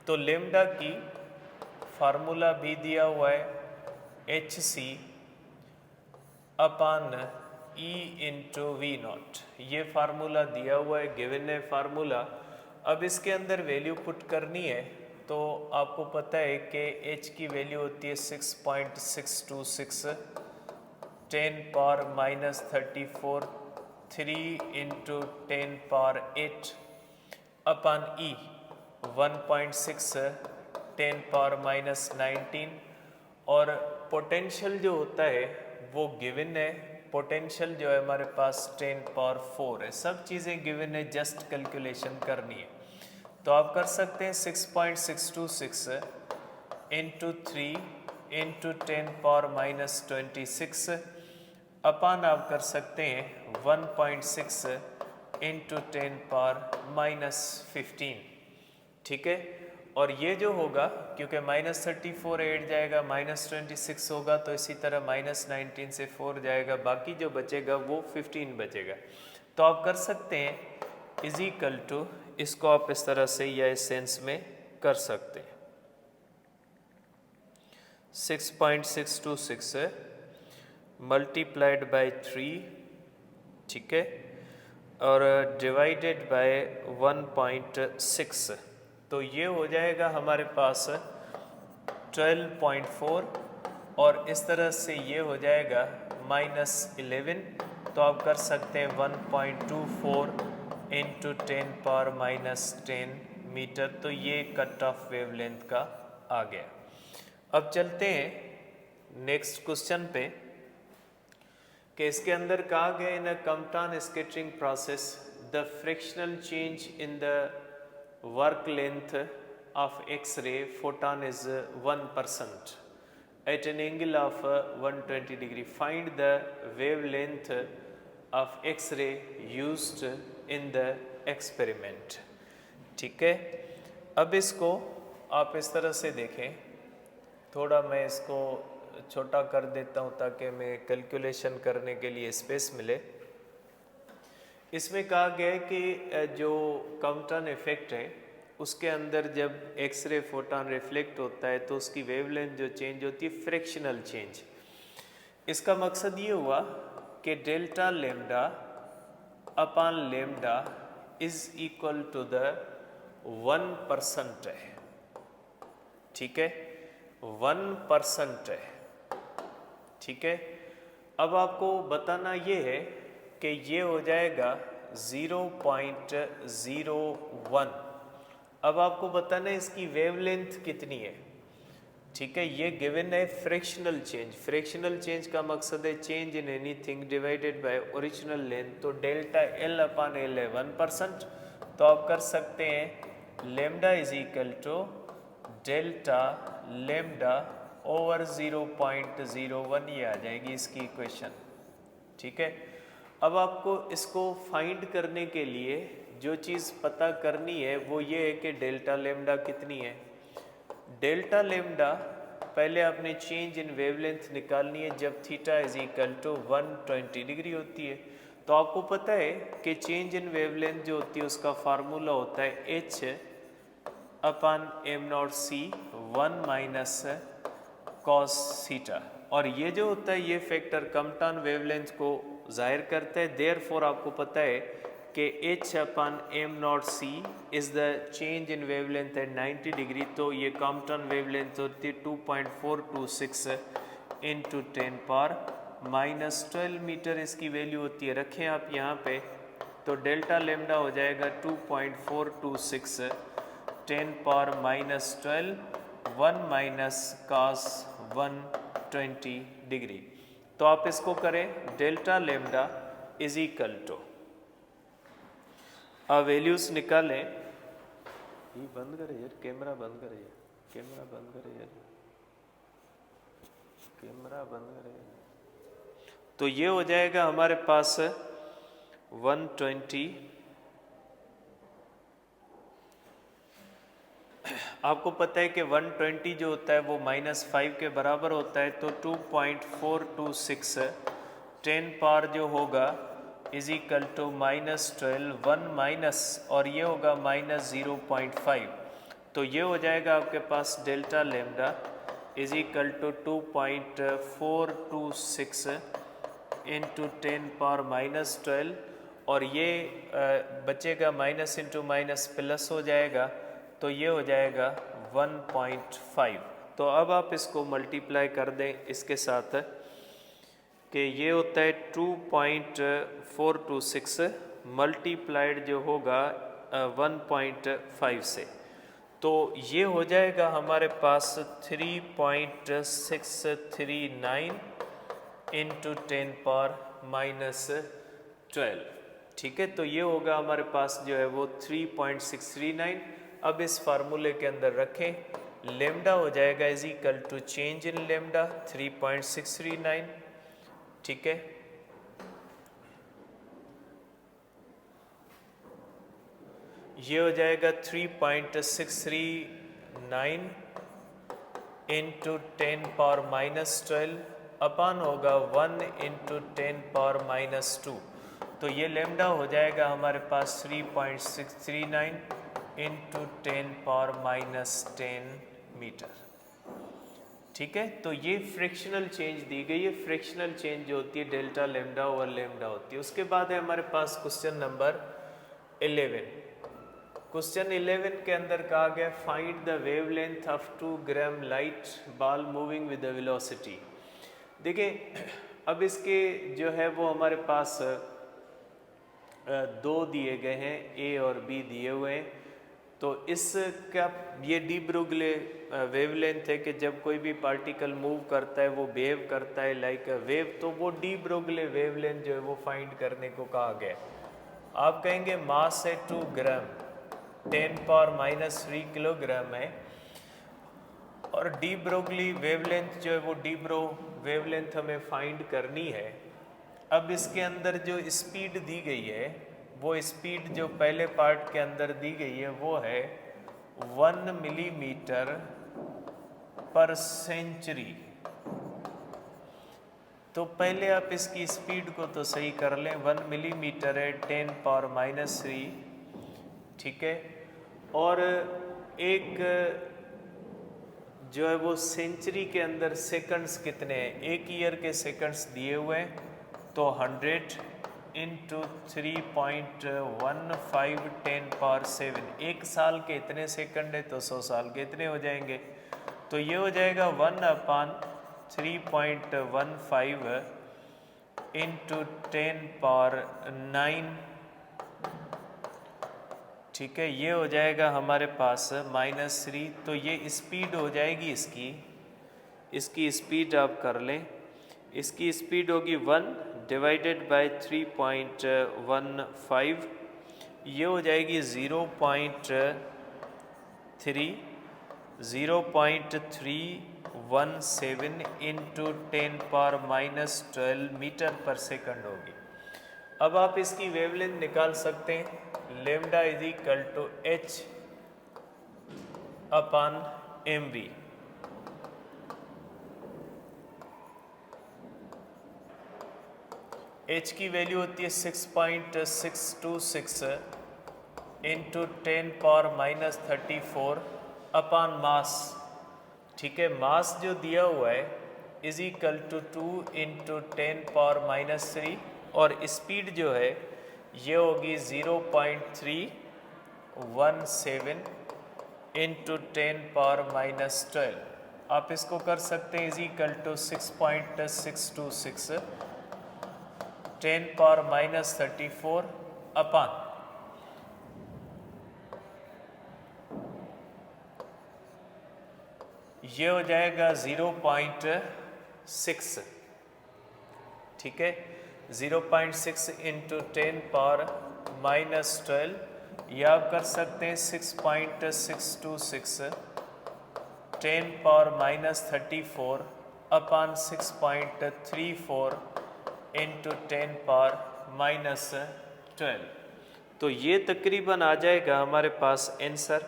तो लेमडा की फार्मूला भी दिया हुआ है HC अपान E इंटू V0। ये फार्मूला दिया हुआ है, गिवन है फार्मूला। अब इसके अंदर वैल्यू पुट करनी है, तो आपको पता है कि H की वैल्यू होती है 6.626 10 पावर -34 3 इंटू 10 पावर 8 अपान E 1.6 10 पावर -19। और पोटेंशियल जो होता है वो गिवन है। पोटेंशियल जो है हमारे पास 10 पावर 4 है। सब चीज़ें गिवन है, जस्ट कैलकुलेशन करनी है। तो आप कर सकते हैं 6.626 इंटू 3 इंटू 10 पावर -26 अपान आप कर सकते हैं 1.6 इंटू 10 पावर -15। ठीक है, और ये जो होगा, क्योंकि -34 8 जाएगा, -26 होगा, तो इसी तरह -19 से 4 जाएगा, बाकी जो बचेगा वो 15 बचेगा। तो आप कर सकते हैं इज इक्वल टू, इसको आप इस तरह से या इस सेंस में कर सकते हैं 6.626 मल्टीप्लाइड बाय 3, ठीक है, और डिवाइडेड बाय 1.6, तो ये हो जाएगा हमारे पास 12.4 और इस तरह से ये हो जाएगा -11। तो आप कर सकते हैं 1.24 इंटू 10 पावर -10 मीटर। तो ये कट ऑफ वेवलेंथ का आ गया। अब चलते हैं नेक्स्ट क्वेश्चन पे कि इसके अंदर कहा गया in a Compton scattering process the frictional change in the work length of X-ray photon is 1% at an angle of 120 degree. Find the wavelength of X-ray used in the experiment. ठीक है, अब इसको आप इस तरह से देखें, थोड़ा मैं इसको छोटा कर देता हूँ ताकि मैं कैलकुलेशन करने के लिए स्पेस मिले। इसमें कहा गया है कि जो कम्पटन इफेक्ट है उसके अंदर जब एक्सरे फोटोन रिफ्लेक्ट होता है तो उसकी वेवलेंथ जो चेंज होती है फ्रैक्शनल चेंज। इसका मकसद ये हुआ कि delta lambda upon lambda is equal to the 1% है। ठीक है, 1% है। ठीक है। अब आपको बताना ये है कि ये हो जाएगा 0.01। अब आपको बताना है इसकी वेवलेंथ कितनी है, ठीक है। ये गिवन है फ्रैक्शनल चेंज। फ्रैक्शनल चेंज का मकसद है change in anything divided by original length. तो डेल्टा एल अपान एल है 1%। तो आप कर सकते हैं lambda is equal to delta lambda over 0.01, ये आ जाएगी इसकी इक्वेशन, ठीक है। अब आपको इसको फाइंड करने के लिए जो चीज़ पता करनी है वो ये है कि डेल्टा लेमडा कितनी है। डेल्टा लेमडा पहले आपने चेंज इन वेवलेंथ निकालनी है जब theta is equal to 120 degree होती है। तो आपको पता है कि चेंज इन वेवलेंथ जो होती है उसका फार्मूला होता है एच अपान एम नॉट सी 1 माइनस कॉस थीटा। और ये जो होता है ये फैक्टर कम्पटन वेवलेंथ को जाहिर करता है। देयरफॉर आपको पता है कि H upon M naught C is the change in wavelength at 90 degree. तो ये कॉम्पटन वेवलेंथ होती है 2.426 इंटू 10⁻⁻12 मीटर इसकी वैल्यू होती है। रखें आप यहाँ पे, तो डेल्टा लेमडा हो जाएगा 2.426 10⁻⁻12 1 माइनस कास 120 डिग्री। तो आप इसको करें delta lambda is equal to, अब वैल्यूज निकालें। ये बंद करे यार, कैमरा बंद करे यार, कैमरा बंद करे यार, कैमरा बंद करे यार। तो ये हो जाएगा हमारे पास 120। आपको पता है कि 120 जो होता है वो -5 के बराबर होता है। तो 2.426 10 पावर जो होगा इज इक्वल टू -12 1 माइनस, और ये होगा -0.5। तो ये हो जाएगा आपके पास delta lambda is equal to 2.426 into 10 power -12, और ये बचेगा माइनस इंटू माइनस प्लस हो जाएगा। तो ये हो जाएगा 1.5। तो अब आप इसको मल्टीप्लाई कर दें इसके साथ कि ये होता है 2.426 मल्टीप्लाइड जो होगा 1.5 से। तो ये हो जाएगा हमारे पास 3.639 इंटू 10 पावर -12, ठीक है। तो ये होगा हमारे पास जो है वो 3.639। अब इस फार्मूले के अंदर रखें, लेमडा हो जाएगा is equal to change in lambda 3.639, ठीक है। ये हो जाएगा 3.639 इंटू 10 पावर -12 अपान होगा 1 इंटू 10 पावर -2। तो ये लेमडा हो जाएगा हमारे पास 3.639 इंटू 10 पावर -10 मीटर, ठीक है। तो ये फ्रैक्शनल चेंज दी गई है। फ्रैक्शनल चेंज जो होती है डेल्टा लेमडा ओवर लेमडा होती है। उसके बाद है हमारे पास क्वेश्चन नंबर 11। क्वेश्चन 11 के अंदर कहा गया find the wavelength of 2 gram light ball moving with the velocity. देखिए अब इसके जो है वो हमारे पास दो दिए गए हैं, ए और बी दिए हुए हैं। तो इसका ये डी ब्रुगले वेवलेंथ है कि जब कोई भी पार्टिकल मूव करता है वो वेव करता है लाइक अ वेव। तो वो डी ब्रुगले वेवलेंथ जो है वो फाइंड करने को कहा गया। आप कहेंगे मास है 2 ग्राम 10 पावर -3 किलोग्राम है, और डी ब्रोगली वेवलेंथ जो है वो डी ब्रो वेवलेंथ हमें फाइंड करनी है। अब इसके अंदर जो स्पीड दी गई है वो स्पीड जो पहले पार्ट के अंदर दी गई है वो है 1 मिलीमीटर पर सेंचुरी। तो पहले आप इसकी स्पीड को तो सही कर लें। 1 मिलीमीटर है 10 पावर -3, ठीक है। और एक जो है वो सेंचुरी के अंदर सेकंड्स कितने हैं, एक ईयर के सेकंड्स दिए हुए हैं। तो 100 इंटू 3.15 10 पावर 7, एक साल के इतने सेकंड है तो 100 साल के इतने हो जाएंगे। तो ये हो जाएगा 1 अपान 3.15 इंटू 10 पावर 9, ठीक है, ये हो जाएगा हमारे पास -3। तो ये स्पीड हो जाएगी इसकी स्पीड आप कर लें, इसकी स्पीड होगी 1 डिवाइडेड बाय 3.15, ये हो जाएगी 0.317 इंटू 10 पावर -12 मीटर पर सेकंड होगी। अब आप इसकी वेवलेंथ निकाल सकते हैं, lambda is equal to h upon mv। h की वैल्यू होती है 6.626 इंटू 10 पावर -34 अपॉन मास, ठीक है, मास जो दिया हुआ है is equal to 2 into 10 power -3, और स्पीड जो है ये होगी 0.317 इंटू 10 पावर -12। आप इसको कर सकते हैं is equal to 6.626 10 power -34 upon ये हो जाएगा 0.6, ठीक है, 0.6 इंटू 10 पावर -12, या आप कर सकते हैं 6.626 10 पावर -34 अपॉन 6.34 इंटू 10 पावर -12। तो ये तकरीबन आ जाएगा हमारे पास आंसर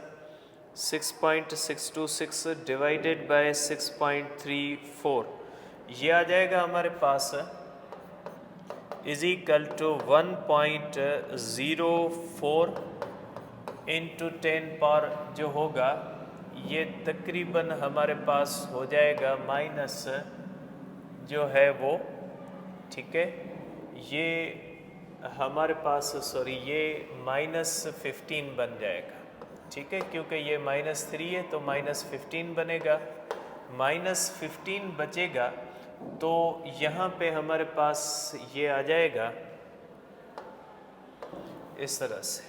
6.626 डिवाइडेड बाय 6.34, ये आ जाएगा हमारे पास is equal to 1.04 into 10 power जो होगा ये तकरीबन हमारे पास हो जाएगा माइनस जो है वो, ठीक है, ये हमारे पास ये -15 बन जाएगा, ठीक है, क्योंकि ये -3 है तो -15 बनेगा, -15 बचेगा तो यहाँ पे हमारे पास ये आ जाएगा इस तरह से,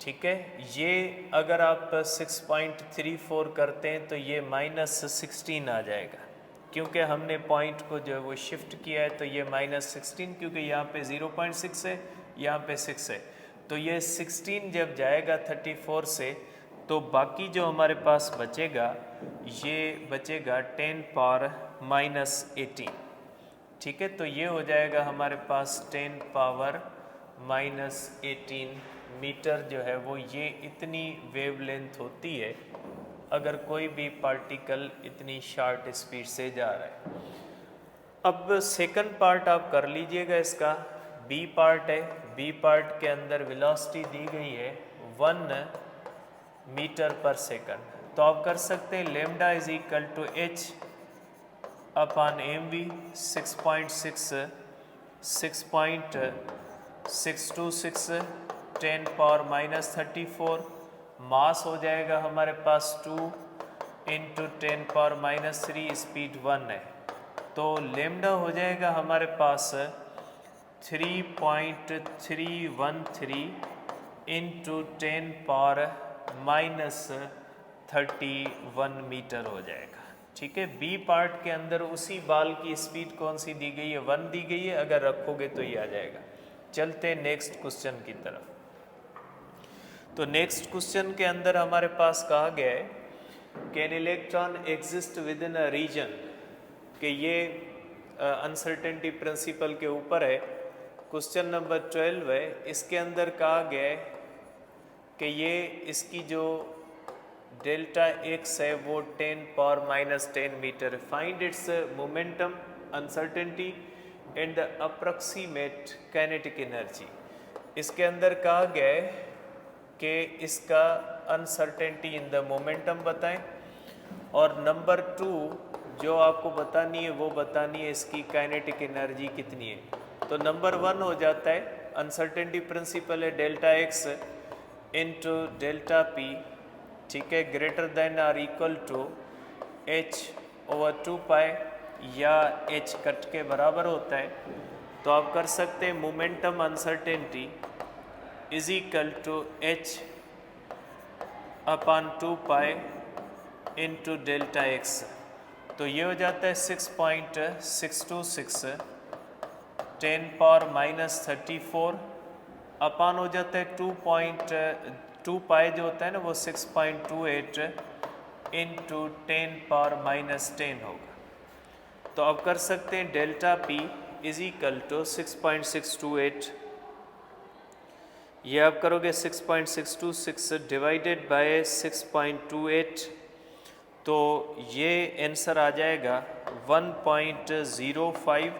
ठीक है। ये अगर आप 6.34 करते हैं तो ये -16 आ जाएगा, क्योंकि हमने पॉइंट को जो है वो शिफ्ट किया है, तो ये -16, क्योंकि यहाँ पे 0.6 है, यहाँ पे 6 है, तो ये 16 जब जाएगा 34 से, तो बाकी जो हमारे पास बचेगा ये बचेगा 10 पावर -18, ठीक है। तो ये हो जाएगा हमारे पास 10 पावर -18 मीटर जो है वो, ये इतनी वेवलेंथ होती है अगर कोई भी पार्टिकल इतनी शार्ट स्पीड से जा रहा है। अब सेकंड पार्ट आप कर लीजिएगा, इसका बी पार्ट है। बी पार्ट के अंदर वेलोसिटी दी गई है 1 मीटर पर सेकंड, तो आप कर सकते हैं lambda is equal to h upon mv 6.626 10 power -34, mass हो जाएगा हमारे पास 2 इंटू 10 पावर -3, स्पीड 1 है, तो लेमडा हो जाएगा हमारे पास 3.313 इंटू 10 पावर -31 मीटर हो जाएगा, ठीक है। बी पार्ट के अंदर उसी बाल की स्पीड कौन सी दी गई है, 1 दी गई है, अगर रखोगे तो ये आ जाएगा। चलते नेक्स्ट क्वेश्चन की तरफ। तो नेक्स्ट क्वेश्चन के अंदर हमारे पास कहा गया है कि an electron exist within a region, कि ये अनसर्टेनिटी प्रिंसिपल के ऊपर है। क्वेश्चन नंबर 12 है, इसके अंदर कहा गया है कि ये इसकी जो डेल्टा x है वो 10 पावर -10 मीटर, find its momentum, uncertainty and the approximate kinetic energy. इसके अंदर कहा गया है कि इसका अनसर्टेनिटी इन द मोमेंटम बताएं, और नंबर 2 जो आपको बतानी है वो बतानी है इसकी काइनेटिक एनर्जी कितनी है। तो नंबर 1 हो जाता है, अनसर्टेनिटी प्रिंसिपल है delta x into delta p, ठीक है, greater than or equal to h/2 या h कट के बराबर होता है, तो आप कर सकते हैं momentum uncertainty is equal to h/2 into delta x। तो ये हो जाता है 6.626 10⁻⁻34 अपान हो जाता है 2.2 जो होता है ना वो 6.28 इंटू 10⁻⁻10 होगा। तो अब कर सकते हैं delta P is equal to 6.628, ये आप करोगे 6.626 डिवाइडेड बाय 6.28, तो ये आंसर आ जाएगा 1.05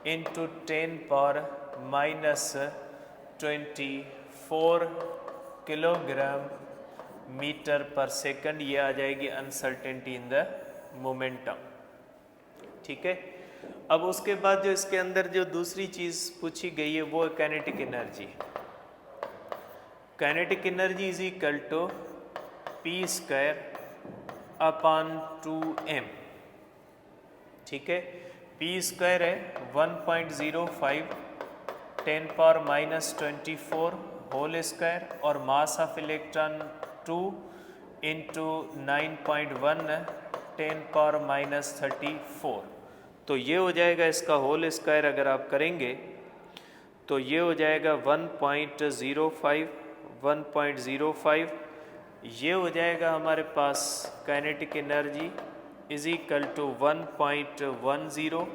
इंटू 10⁻⁻24 किलोग्राम मीटर पर सेकंड। ये आ जाएगी अनसर्टेनिटी इन द मोमेंटम। ठीक है, अब उसके बाद जो इसके अंदर जो दूसरी चीज़ पूछी गई है वो है kinetic energy. Kinetic energy is equal to P²/2m। ठीक है, P² है 1.05 10⁻⁻24 होल स्क्वायर और मास ऑफ इलेक्ट्रॉन 2 इंटू 9.1 10⁻⁻34। तो ये हो जाएगा इसका होल स्क्वायर अगर आप करेंगे तो ये हो जाएगा 1.05 ये हो जाएगा हमारे पास kinetic energy is equal to 1.10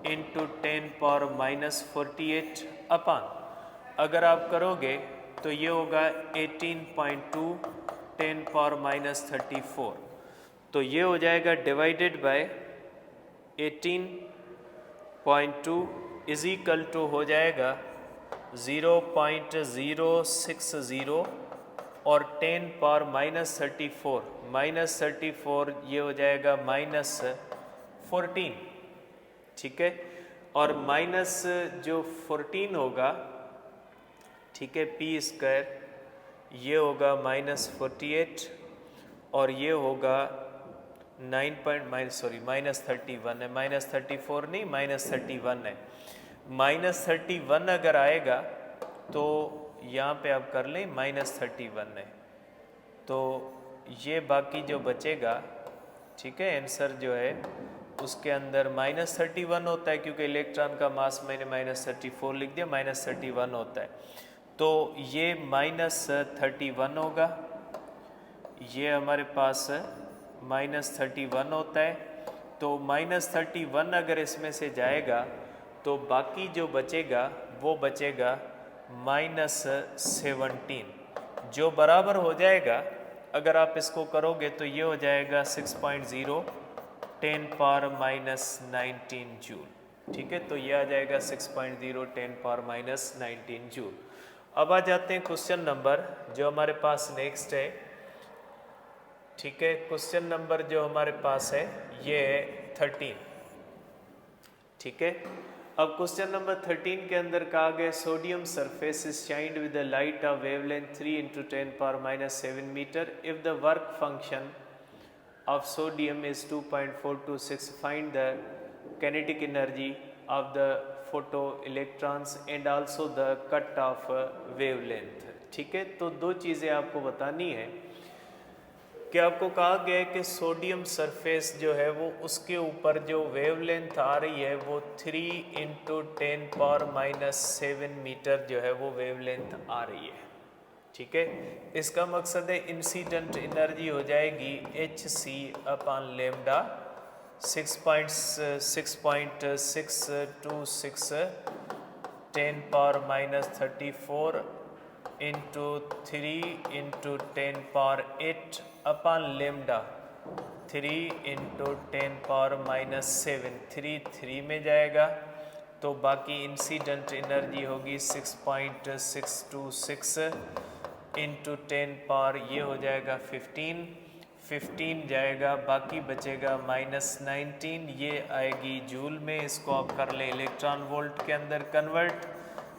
into 10⁻⁻48 upon, अगर आप करोगे तो ये होगा 18.2 10⁻⁻34। तो ये हो जाएगा divided by 18.2 is equal to हो जाएगा 0.060 और 10⁻⁻34 -34 ये हो जाएगा -14। ठीक है, और माइनस जो 14 होगा, ठीक है, P² ये होगा -48 और ये होगा -31 है, -34 नहीं -31 है। -31 अगर आएगा तो यहाँ पे आप कर लें -31 है, तो ये बाकी जो बचेगा, ठीक है, आंसर जो है उसके अंदर -31 होता है क्योंकि इलेक्ट्रॉन का मास मैंने -34 लिख दिया, -31 होता है, तो ये -31 होगा, ये हमारे पास -31 होता है। तो -31 अगर इसमें से जाएगा तो बाकी जो बचेगा वो बचेगा -17, जो बराबर हो जाएगा, अगर आप इसको करोगे तो ये हो जाएगा 6.0 10⁻⁻19 जूल। ठीक है, तो ये आ जाएगा 6.0 10⁻⁻19 जूल। अब आ जाते हैं क्वेश्चन नंबर जो हमारे पास नेक्स्ट है। ठीक है, क्वेश्चन नंबर जो हमारे पास है ये है 13। ठीक है, अब क्वेश्चन नंबर 13 के अंदर कहा गया sodium surface is shined with the light of wavelength 3 × 10⁻⁻7 metre if the work function of sodium is 2.426. Find the kinetic energy of the photoelectrons and also the cut off wavelength। ठीक है, तो दो चीज़ें आपको बतानी है कि आपको कहा गया है कि सोडियम सरफेस जो है वो उसके ऊपर जो वेवलेंथ आ रही है वो 3 × 10⁻⁻7 मीटर जो है वो वेवलेंथ आ रही है। ठीक है, इसका मकसद है इंसिडेंट एनर्जी हो जाएगी hc/λ 6.626 10⁻⁻34 इंटू 3 × 10⁸ अपान λ 3 × 10⁻⁻7 3 में जाएगा, तो बाकी इंसिडेंट एनर्जी होगी 6.626 इंटू 10 ये हो जाएगा 15 जाएगा, बाकी बचेगा -19, ये आएगी जूल में। इसको आप कर ले इलेक्ट्रॉन वोल्ट के अंदर कन्वर्ट,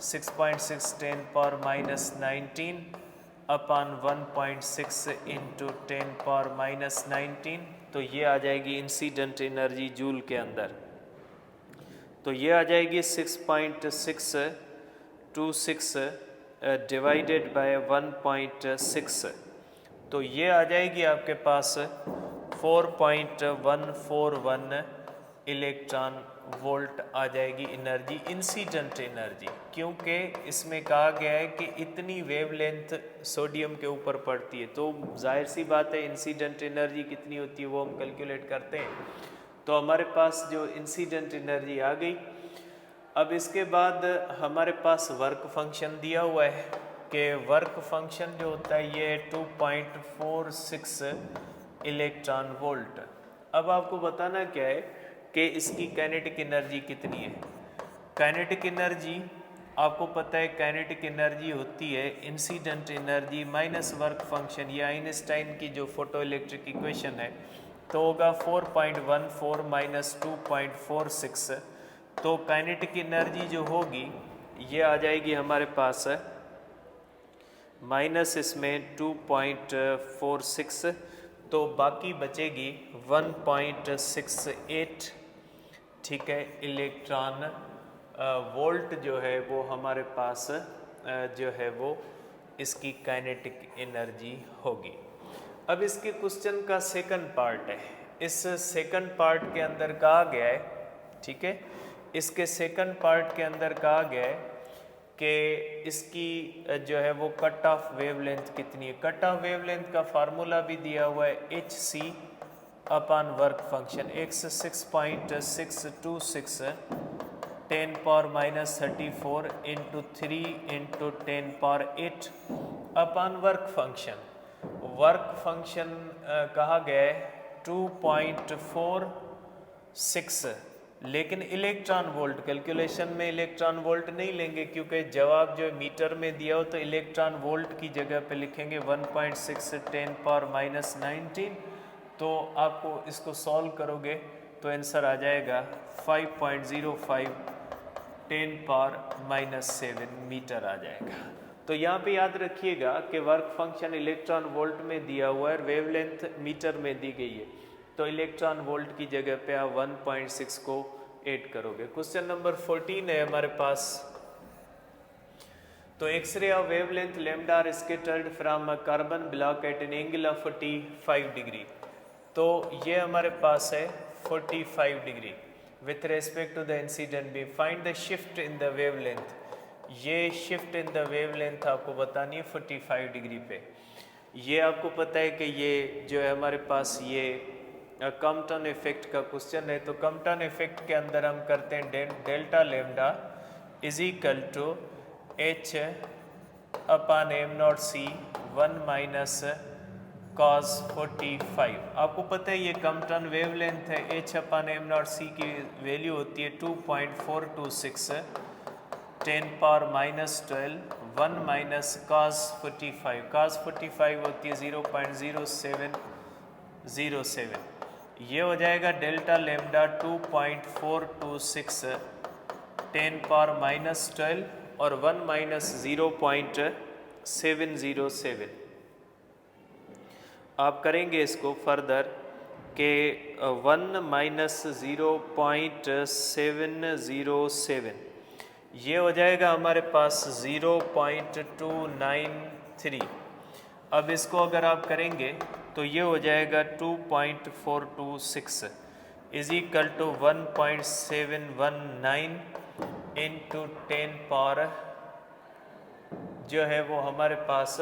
6.6 10⁻⁻19 अपॉन 1.6 इंटू 10⁻⁻19, तो ये आ जाएगी इंसिडेंट एनर्जी जूल के अंदर। तो ये आ जाएगी 6.626 डिवाइडेड बाय 1.6, तो ये आ जाएगी आपके पास 4.141 इलेक्ट्रॉन वोल्ट आ जाएगी एनर्जी, इंसिडेंट एनर्जी। क्योंकि इसमें कहा गया है कि इतनी वेवलेंथ सोडियम के ऊपर पड़ती है, तो जाहिर सी बात है इंसिडेंट एनर्जी कितनी होती है वो हम कैलकुलेट करते हैं। तो हमारे पास जो इंसिडेंट एनर्जी आ गई। अब इसके बाद हमारे पास वर्क फंक्शन दिया हुआ है कि वर्क फंक्शन जो होता है ये 2.46 इलेक्ट्रॉन वोल्ट। अब आपको बताना क्या है कि इसकी काइनेटिक एनर्जी कितनी है। काइनेटिक एनर्जी आपको पता है, काइनेटिक एनर्जी होती है incident energy minus work function, या आइंस्टाइन की जो फोटो इलेक्ट्रिक इक्वेशन है, तो होगा 4.14 माइनस 2.46। तो काइनेटिक एनर्जी जो होगी ये आ जाएगी हमारे पास माइनस इसमें 2.46, तो बाकी बचेगी 1.68, ठीक है, इलेक्ट्रॉन वोल्ट जो है वो हमारे पास जो है वो इसकी काइनेटिक एनर्जी होगी। अब इसके क्वेश्चन का सेकंड पार्ट है। इस सेकंड पार्ट के अंदर कहा गया है, ठीक है, इसके सेकंड पार्ट के अंदर कहा गया है कि इसकी जो है वो कट ऑफ वेवलेंथ कितनी है। कट ऑफ वेवलेंथ का फार्मूला भी दिया हुआ है hc upon work function, x 6.626 10⁻⁻34 into 3 into 10⁻8 upon work function. Work function कहा गया है 2.46, लेकिन इलेक्ट्रॉन वोल्ट कैलकुलेशन में इलेक्ट्रॉन वोल्ट नहीं लेंगे, क्योंकि जवाब जो मीटर में दिया हो तो इलेक्ट्रॉन वोल्ट की जगह पे लिखेंगे 1.6 10⁻⁻19। तो आपको इसको सॉल्व करोगे तो आंसर आ जाएगा 5.05 10⁻⁻7 मीटर आ जाएगा। तो यहाँ पे याद रखिएगा कि वर्क फंक्शन इलेक्ट्रॉन वोल्ट में दिया हुआ है, वेवलेंथ मीटर में दी गई है, तो इलेक्ट्रॉन वोल्ट की जगह पे आप 1.6 को ऐड करोगे। क्वेश्चन नंबर 14 है हमारे पास। तो X ray of wavelength lambda are scattered from a carbon block at an angle of 45 degree. तो ये हमारे पास है 45 degree with respect to the incident beam. Find the shift in the wavelength. ये शिफ्ट इन द वेवलेंथ आपको बतानी है 45 degree पे। ये आपको पता है कि ये जो है हमारे पास ये कॉम्पटन इफेक्ट का क्वेश्चन है। तो कॉम्पटन इफेक्ट के अंदर हम करते हैं delta lambda is equal to h upon m naught C 1 minus cos 45। आपको पता है ये कॉम्पटन वेवलेंथ है, h upon m naught c की वैल्यू होती है 2.426 10⁻⁻12 1 माइनस cos 45। cos 45 होती है 0.0707। ये हो जाएगा डेल्टा लेमडा 2.426 10⁻⁻12 और 1 माइनस 0.707। आप करेंगे इसको फर्दर के 1 माइनस 0.707, ये हो जाएगा हमारे पास 0.293। अब इसको अगर आप करेंगे तो ये हो जाएगा 2.426 is equal to 1.719 into 10 power जो है वो हमारे पास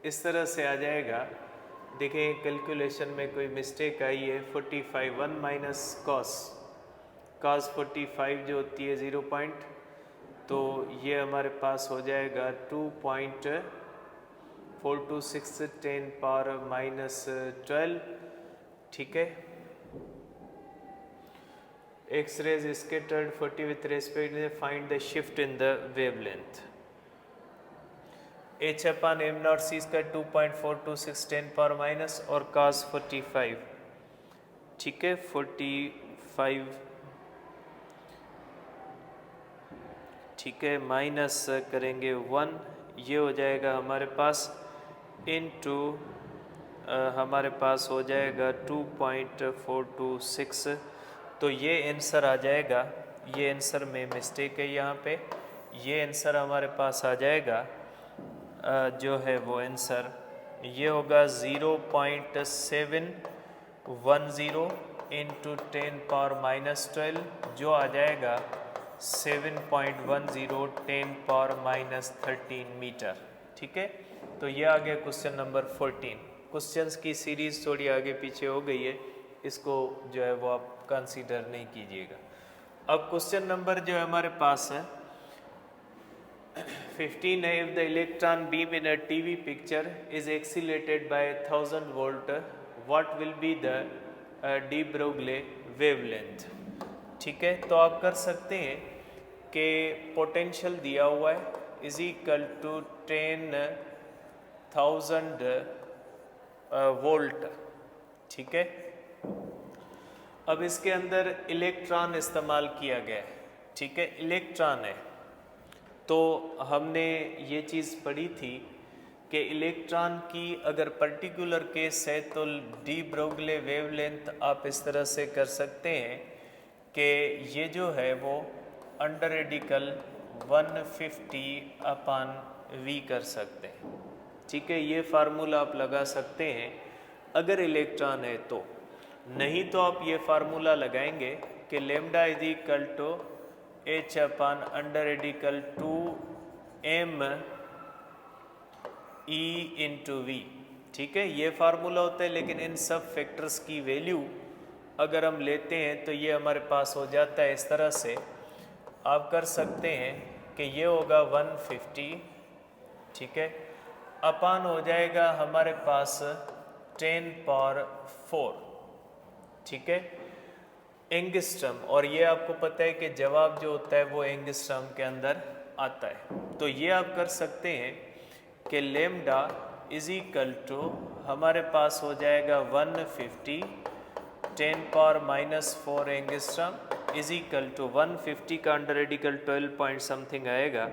इस तरह से आ जाएगा। देखें कैलकुलेशन में कोई मिस्टेक आई है। 45 1 माइनस cos 45 जो होती है 0 पॉइंट, तो ये हमारे पास हो जाएगा 2.426 10⁻⁻12, ठीक है। X-rays scattered 40 with respect to find the shift in the wavelength. H upon m naught c square 2.426 10⁻⁻, और cos 45, ठीक है, 45, ठीक है, माइनस करेंगे 1 ये हो जाएगा हमारे पास इनटू हमारे पास हो जाएगा 2.426। तो ये आंसर आ जाएगा, ये आंसर में मिस्टेक है यहाँ पे, ये आंसर हमारे पास आ जाएगा जो है वो आंसर ये होगा 0.710 इंटू 10⁻⁻12 जो आ जाएगा 7.10 10⁻⁻13 मीटर। ठीक है, तो ये आ गया क्वेश्चन नंबर 14। क्वेश्चंस की सीरीज़ थोड़ी आगे पीछे हो गई है, इसको जो है वो आप कंसीडर नहीं कीजिएगा। अब क्वेश्चन नंबर जो है हमारे पास है 15 है, if the electron beam in a TV picture is accelerated by 1000 volt, what will be the de Broglie wavelength? ठीक है, तो आप कर सकते हैं कि पोटेंशियल दिया हुआ है इज इक्वल टू 10,000 वोल्ट। ठीक है, अब इसके अंदर इलेक्ट्रॉन इस्तेमाल किया गया है। ठीक है, इलेक्ट्रॉन है, तो हमने ये चीज़ पढ़ी थी कि इलेक्ट्रॉन की अगर पर्टिकुलर केस है तो डी ब्रोगले वेवलेंथ आप इस तरह से कर सकते हैं कि ये जो है वो अंडर रेडिकल 150/V कर सकते हैं। ठीक है, ये फार्मूला आप लगा सकते हैं अगर इलेक्ट्रॉन है तो, नहीं तो आप ये फार्मूला लगाएंगे कि lambda is equal to H/(2m E/V। ठीक है, ये फार्मूला होता है, लेकिन इन सब फैक्टर्स की वैल्यू अगर हम लेते हैं तो ये हमारे पास हो जाता है इस तरह से। आप कर सकते हैं कि ये होगा 150, ठीक है, अपान हो जाएगा हमारे पास 10⁴। ठीक है, एंगस्ट्रम, और ये आपको पता है कि जवाब जो होता है वो एंगस्ट्रम के अंदर आता है। तो ये आप कर सकते हैं कि लेमडा इज इक्वल टू हमारे पास हो जाएगा 150 10⁻⁴ एंगस्ट्रम इज इक्वल टू 150 का अंडर रेडिकल 12 पॉइंट समथिंग आएगा,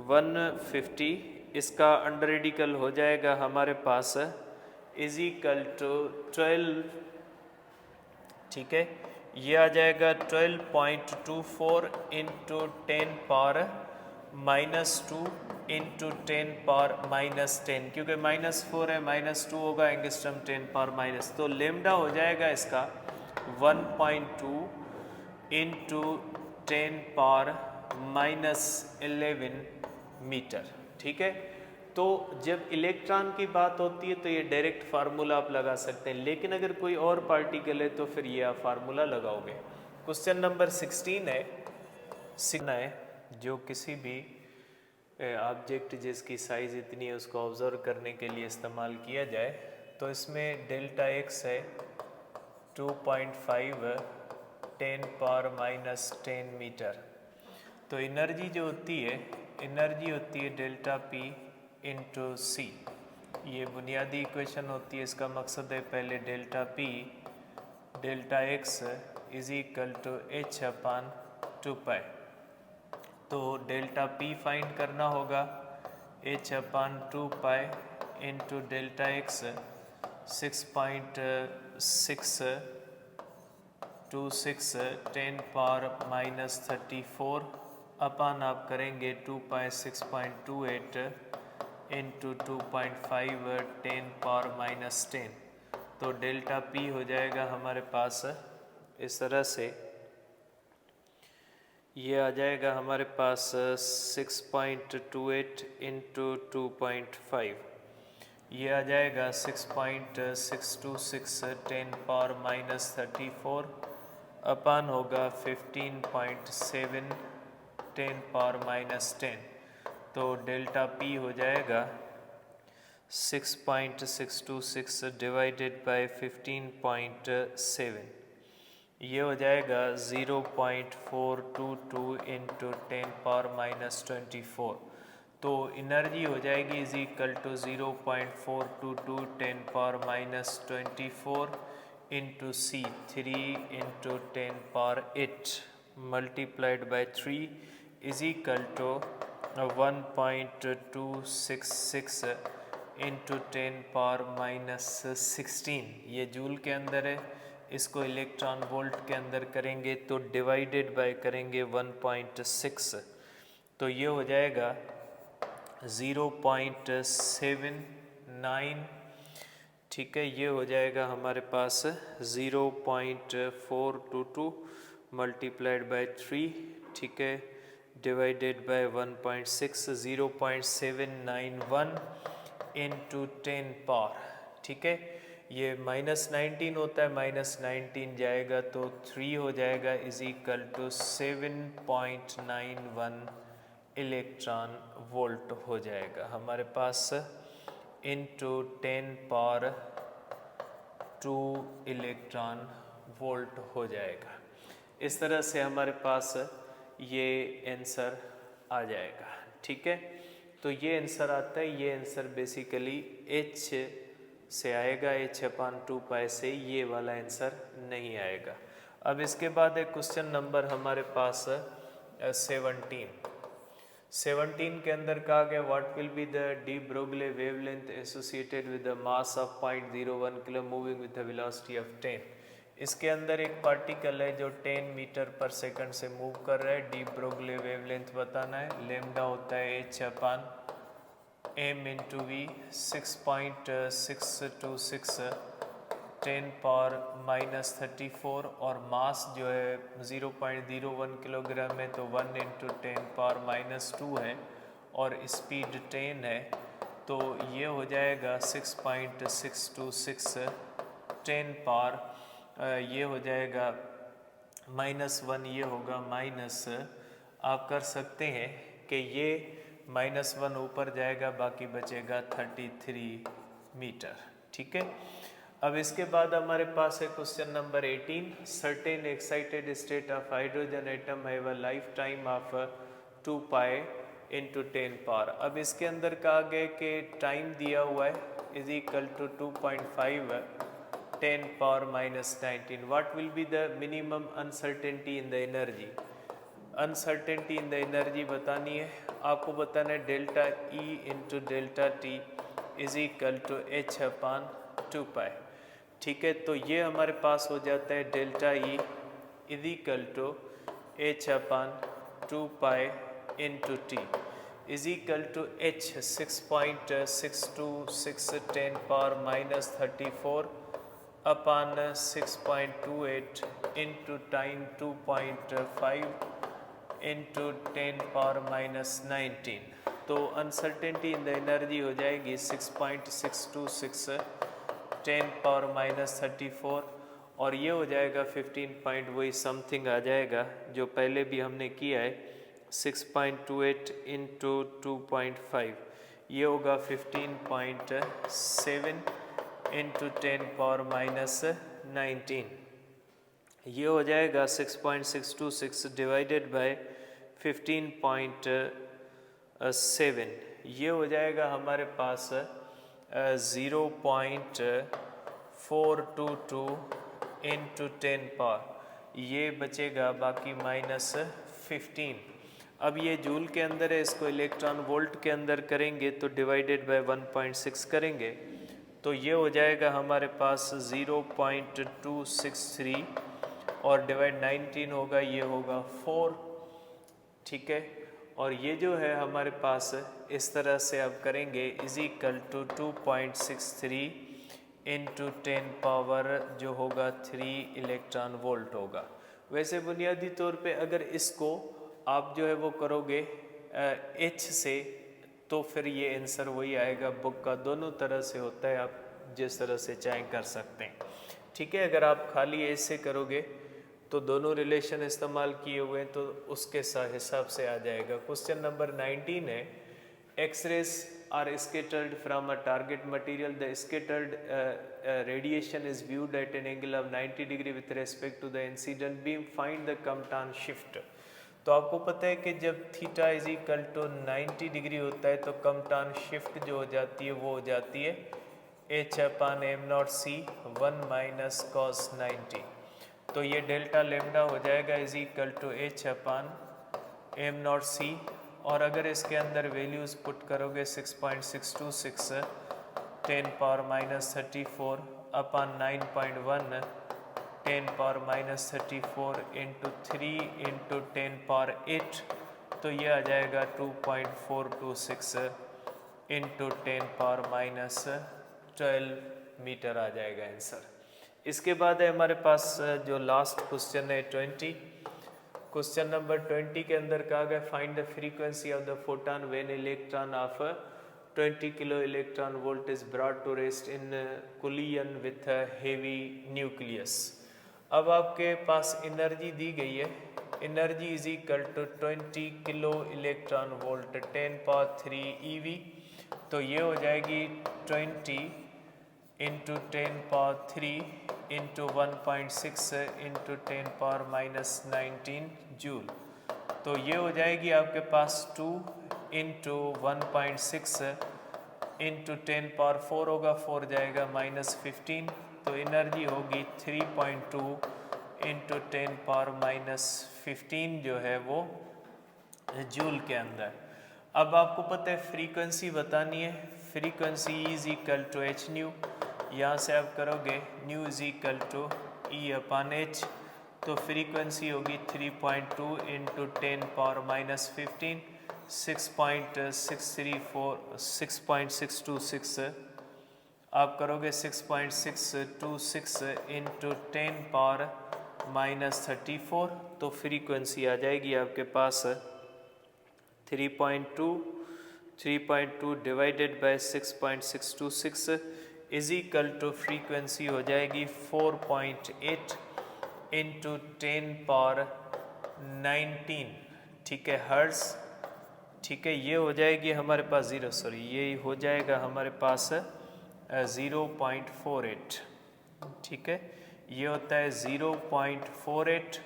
150 इसका अंडर रेडिकल हो जाएगा हमारे पास इज इक्वल टू 12। ठीक है, ये आ जाएगा 12.24 इंटू 10⁻⁻2 इंटू 10⁻⁻10, क्योंकि -4 है, -2 होगा एंगस्ट्रम 10⁻⁻, तो लेमडा हो जाएगा इसका 1.2 इंटू 10⁻⁻11 मीटर। ठीक है, तो जब इलेक्ट्रॉन की बात होती है तो ये डायरेक्ट फार्मूला आप लगा सकते हैं, लेकिन अगर कोई और पार्टिकल है तो फिर ये आप फार्मूला लगाओगे। क्वेश्चन नंबर 16 है, जो किसी भी ऑब्जेक्ट जिसकी साइज़ इतनी है उसको ऑब्जर्व करने के लिए इस्तेमाल किया जाए, तो इसमें डेल्टा एक्स है 2.5 10⁻⁻10 मीटर। तो एनर्जी जो होती है, एनर्जी होती है डेल्टा पी इंटू सी। ये बुनियादी इक्वेशन होती है, इसका मकसद है पहले delta p delta x is equal to H/2π। तो डेल्टा पी फाइंड करना होगा, H/2π इंटू डेल्टा एक्स 6.626 10⁻⁻34 अपान आप करेंगे 2π6.28 इंटू 2.5 10⁻⁻10। तो डेल्टा पी हो जाएगा हमारे पास इस तरह से, ये आ जाएगा हमारे पास 6.28 इंटू 2.5, ये आ जाएगा 6.626 10⁻⁻34 अपान होगा 15.7 10⁻⁻10। तो डेल्टा पी हो जाएगा 6.626 डिवाइडेड बाय 15.7, ये हो जाएगा 0.422 इंटू 10⁻⁻24। तो एनर्जी हो जाएगी is equal to 0.422 10⁻⁻24 into c 3 into 10⁻8 multiplied by 3 is equal to 1.266 into 10⁻⁻16 ये जूल के अंदर है। इसको इलेक्ट्रॉन वोल्ट के अंदर करेंगे तो डिवाइडेड बाय करेंगे 1.6 तो ये हो जाएगा 0.79। ठीक है, ये हो जाएगा हमारे पास 0.422 मल्टीप्लाइड बाय 3। ठीक है, डिवाइडेड बाय 1.6 0.791 इंटू 10 पावर। ठीक है, ये -19 होता है, -19 जाएगा तो 3 हो जाएगा is equal to 7.91 electron volt हो जाएगा हमारे पास इंटू 10 पावर 2 इलेक्ट्रॉन वोल्ट हो जाएगा। इस तरह से हमारे पास ये आंसर आ जाएगा। ठीक है, तो ये आंसर आता है। ये आंसर बेसिकली H से आएगा, H/2π से ये वाला आंसर नहीं आएगा। अब इसके बाद एक क्वेश्चन नंबर हमारे पास 17 के अंदर कहा गया what will be the de Broglie wavelength associated with the mass of 0.01 kilo moving with the velocity of 10। इसके अंदर एक पार्टिकल है जो 10 मीटर पर सेकंड से मूव कर रहा है। डी ब्रोगली वेवलेंथ बताना है। लेमडा होता है H/m इंटू वी 6.626 10⁻⁻34 और मास जो है 0.01 किलोग्राम है तो 1 इंटू 10⁻⁻2 है और स्पीड 10 है तो ये हो जाएगा 6.626 10 ये हो जाएगा -1 ये होगा माइनस। आप कर सकते हैं कि ये -1 ऊपर जाएगा, बाकी बचेगा 33 मीटर। ठीक है, अब इसके बाद हमारे पास है question number 18। Certain excited state of hydrogen atom have a life time of 2π into 10 power. अब इसके अंदर कहा गया कि टाइम दिया हुआ है is equal to 2.5 10⁻⁻19। What will be the minimum uncertainty in the energy. Uncertainty in the energy बतानी है। आपको बताना है delta E into delta t is equal to H/2π। ठीक है, तो ये हमारे पास हो जाता है delta E is equal to H/2π into t is equal to H 6.626 10⁻⁻34 upon 6.28 into time 2.5 into 10⁻⁻19। तो अनसर्टेनिटी इन द एनर्जी हो जाएगी 6.626 10⁻⁻34 और ये हो जाएगा 15 पॉइंट वही समथिंग आ जाएगा जो पहले भी हमने किया है 6.28 इंटू 2.5 ये होगा 15.7 इंटू 10⁻⁻19। ये हो जाएगा 6.626 डिवाइडेड बाय 15.7 ये हो जाएगा हमारे पास 0.422 इंटू 10 पावर। ये बचेगा बाकी -15। अब ये जूल के अंदर है, इसको इलेक्ट्रॉन वोल्ट के अंदर करेंगे तो डिवाइडेड बाय 1.6 करेंगे तो ये हो जाएगा हमारे पास 0.263 और डिवाइड 19 होगा, ये होगा 4। ठीक है, और ये जो है हमारे पास इस तरह से अब करेंगे is equal to 2.63 into 10 power जो होगा 3 इलेक्ट्रॉन वोल्ट होगा। वैसे बुनियादी तौर पे अगर इसको आप जो है वो करोगे H से तो फिर ये आंसर वही आएगा बुक का। दोनों तरह से होता है, आप जिस तरह से चाहें कर सकते हैं। ठीक है, अगर आप खाली H से करोगे तो दोनों रिलेशन इस्तेमाल किए हुए हैं तो उसके हिसाब से आ जाएगा। क्वेश्चन नंबर 19 है X rays are scattered from a target material the scattered radiation is viewed at an angle of 90 degree with respect to the incident beam, find the Compton shift. तो आपको पता है कि जब theta is equal to 90 degree होता है तो कम्पटान shift जो हो जाती है वो हो जाती है H/m0c 1 माइनस cos 90। तो ये डेल्टा लेमडा हो जाएगा इज इक्वल टू H/m0c और अगर इसके अंदर वैल्यूज़ पुट करोगे 6.626 10⁻34 अपन 9.1 10⁻34 इंटू 3 इंटू 10⁻8 तो ये आ जाएगा 2.426 इंटू 10⁻12 मीटर आ जाएगा आंसर। इसके बाद है हमारे पास जो लास्ट क्वेश्चन है 20। क्वेश्चन नंबर 20 के अंदर कहा गया find the frequency of the photon when electron of 20 kilo electron volt is brought to rest in collision with heavy nucleus. अब आपके पास एनर्जी दी गई है, energy is equal to 20 kilo electron volt 10⁻³ eV, तो ये हो जाएगी 20 इंटू 10⁻³ इंटू 1.6 इंटू 10⁻⁻19 जूल। तो ये हो जाएगी आपके पास 2 इंटू 1.6 इंटू 10⁻4 होगा, 4 जाएगा -15, तो एनर्जी होगी 3.2 इंटू 10⁻⁻15 जो है वो जूल के अंदर। अब आपको पता है फ्रीक्वेंसी बतानी है, frequency is equal to h nu, यहाँ से आप करोगे new is equal to E/H, तो फ्रीक्वेंसी होगी 3.2 इंटू 10⁻⁻15 6.626 आप करोगे 6.626 इंटू 10⁻⁻34, तो फ्रीक्वेंसी आ जाएगी आपके पास 3.2 divided by 6.626 is equal to frequency हो जाएगी 4.8 इंटू 10⁻19, ठीक है, हर्ट्ज। ठीक है, ये हो जाएगी हमारे पास ये हो जाएगा हमारे पास 0.48, ठीक है, ये होता है 0.48,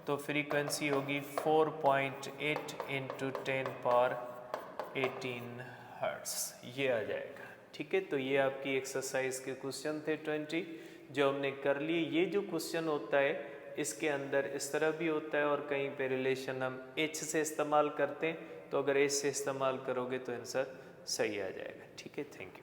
तो फ्रीक्वेंसी होगी 4.8 इंटू 10⁻18 हर्ट्ज, ये आ जाएगा। ठीक है, तो ये आपकी एक्सरसाइज के क्वेश्चन थे 20 जो हमने कर लिए। ये जो क्वेश्चन होता है इसके अंदर इस तरह भी होता है और कहीं पे रिलेशन हम एच से इस्तेमाल करते हैं, तो अगर एच से इस्तेमाल करोगे तो आंसर सही आ जाएगा। ठीक है, थैंक यू।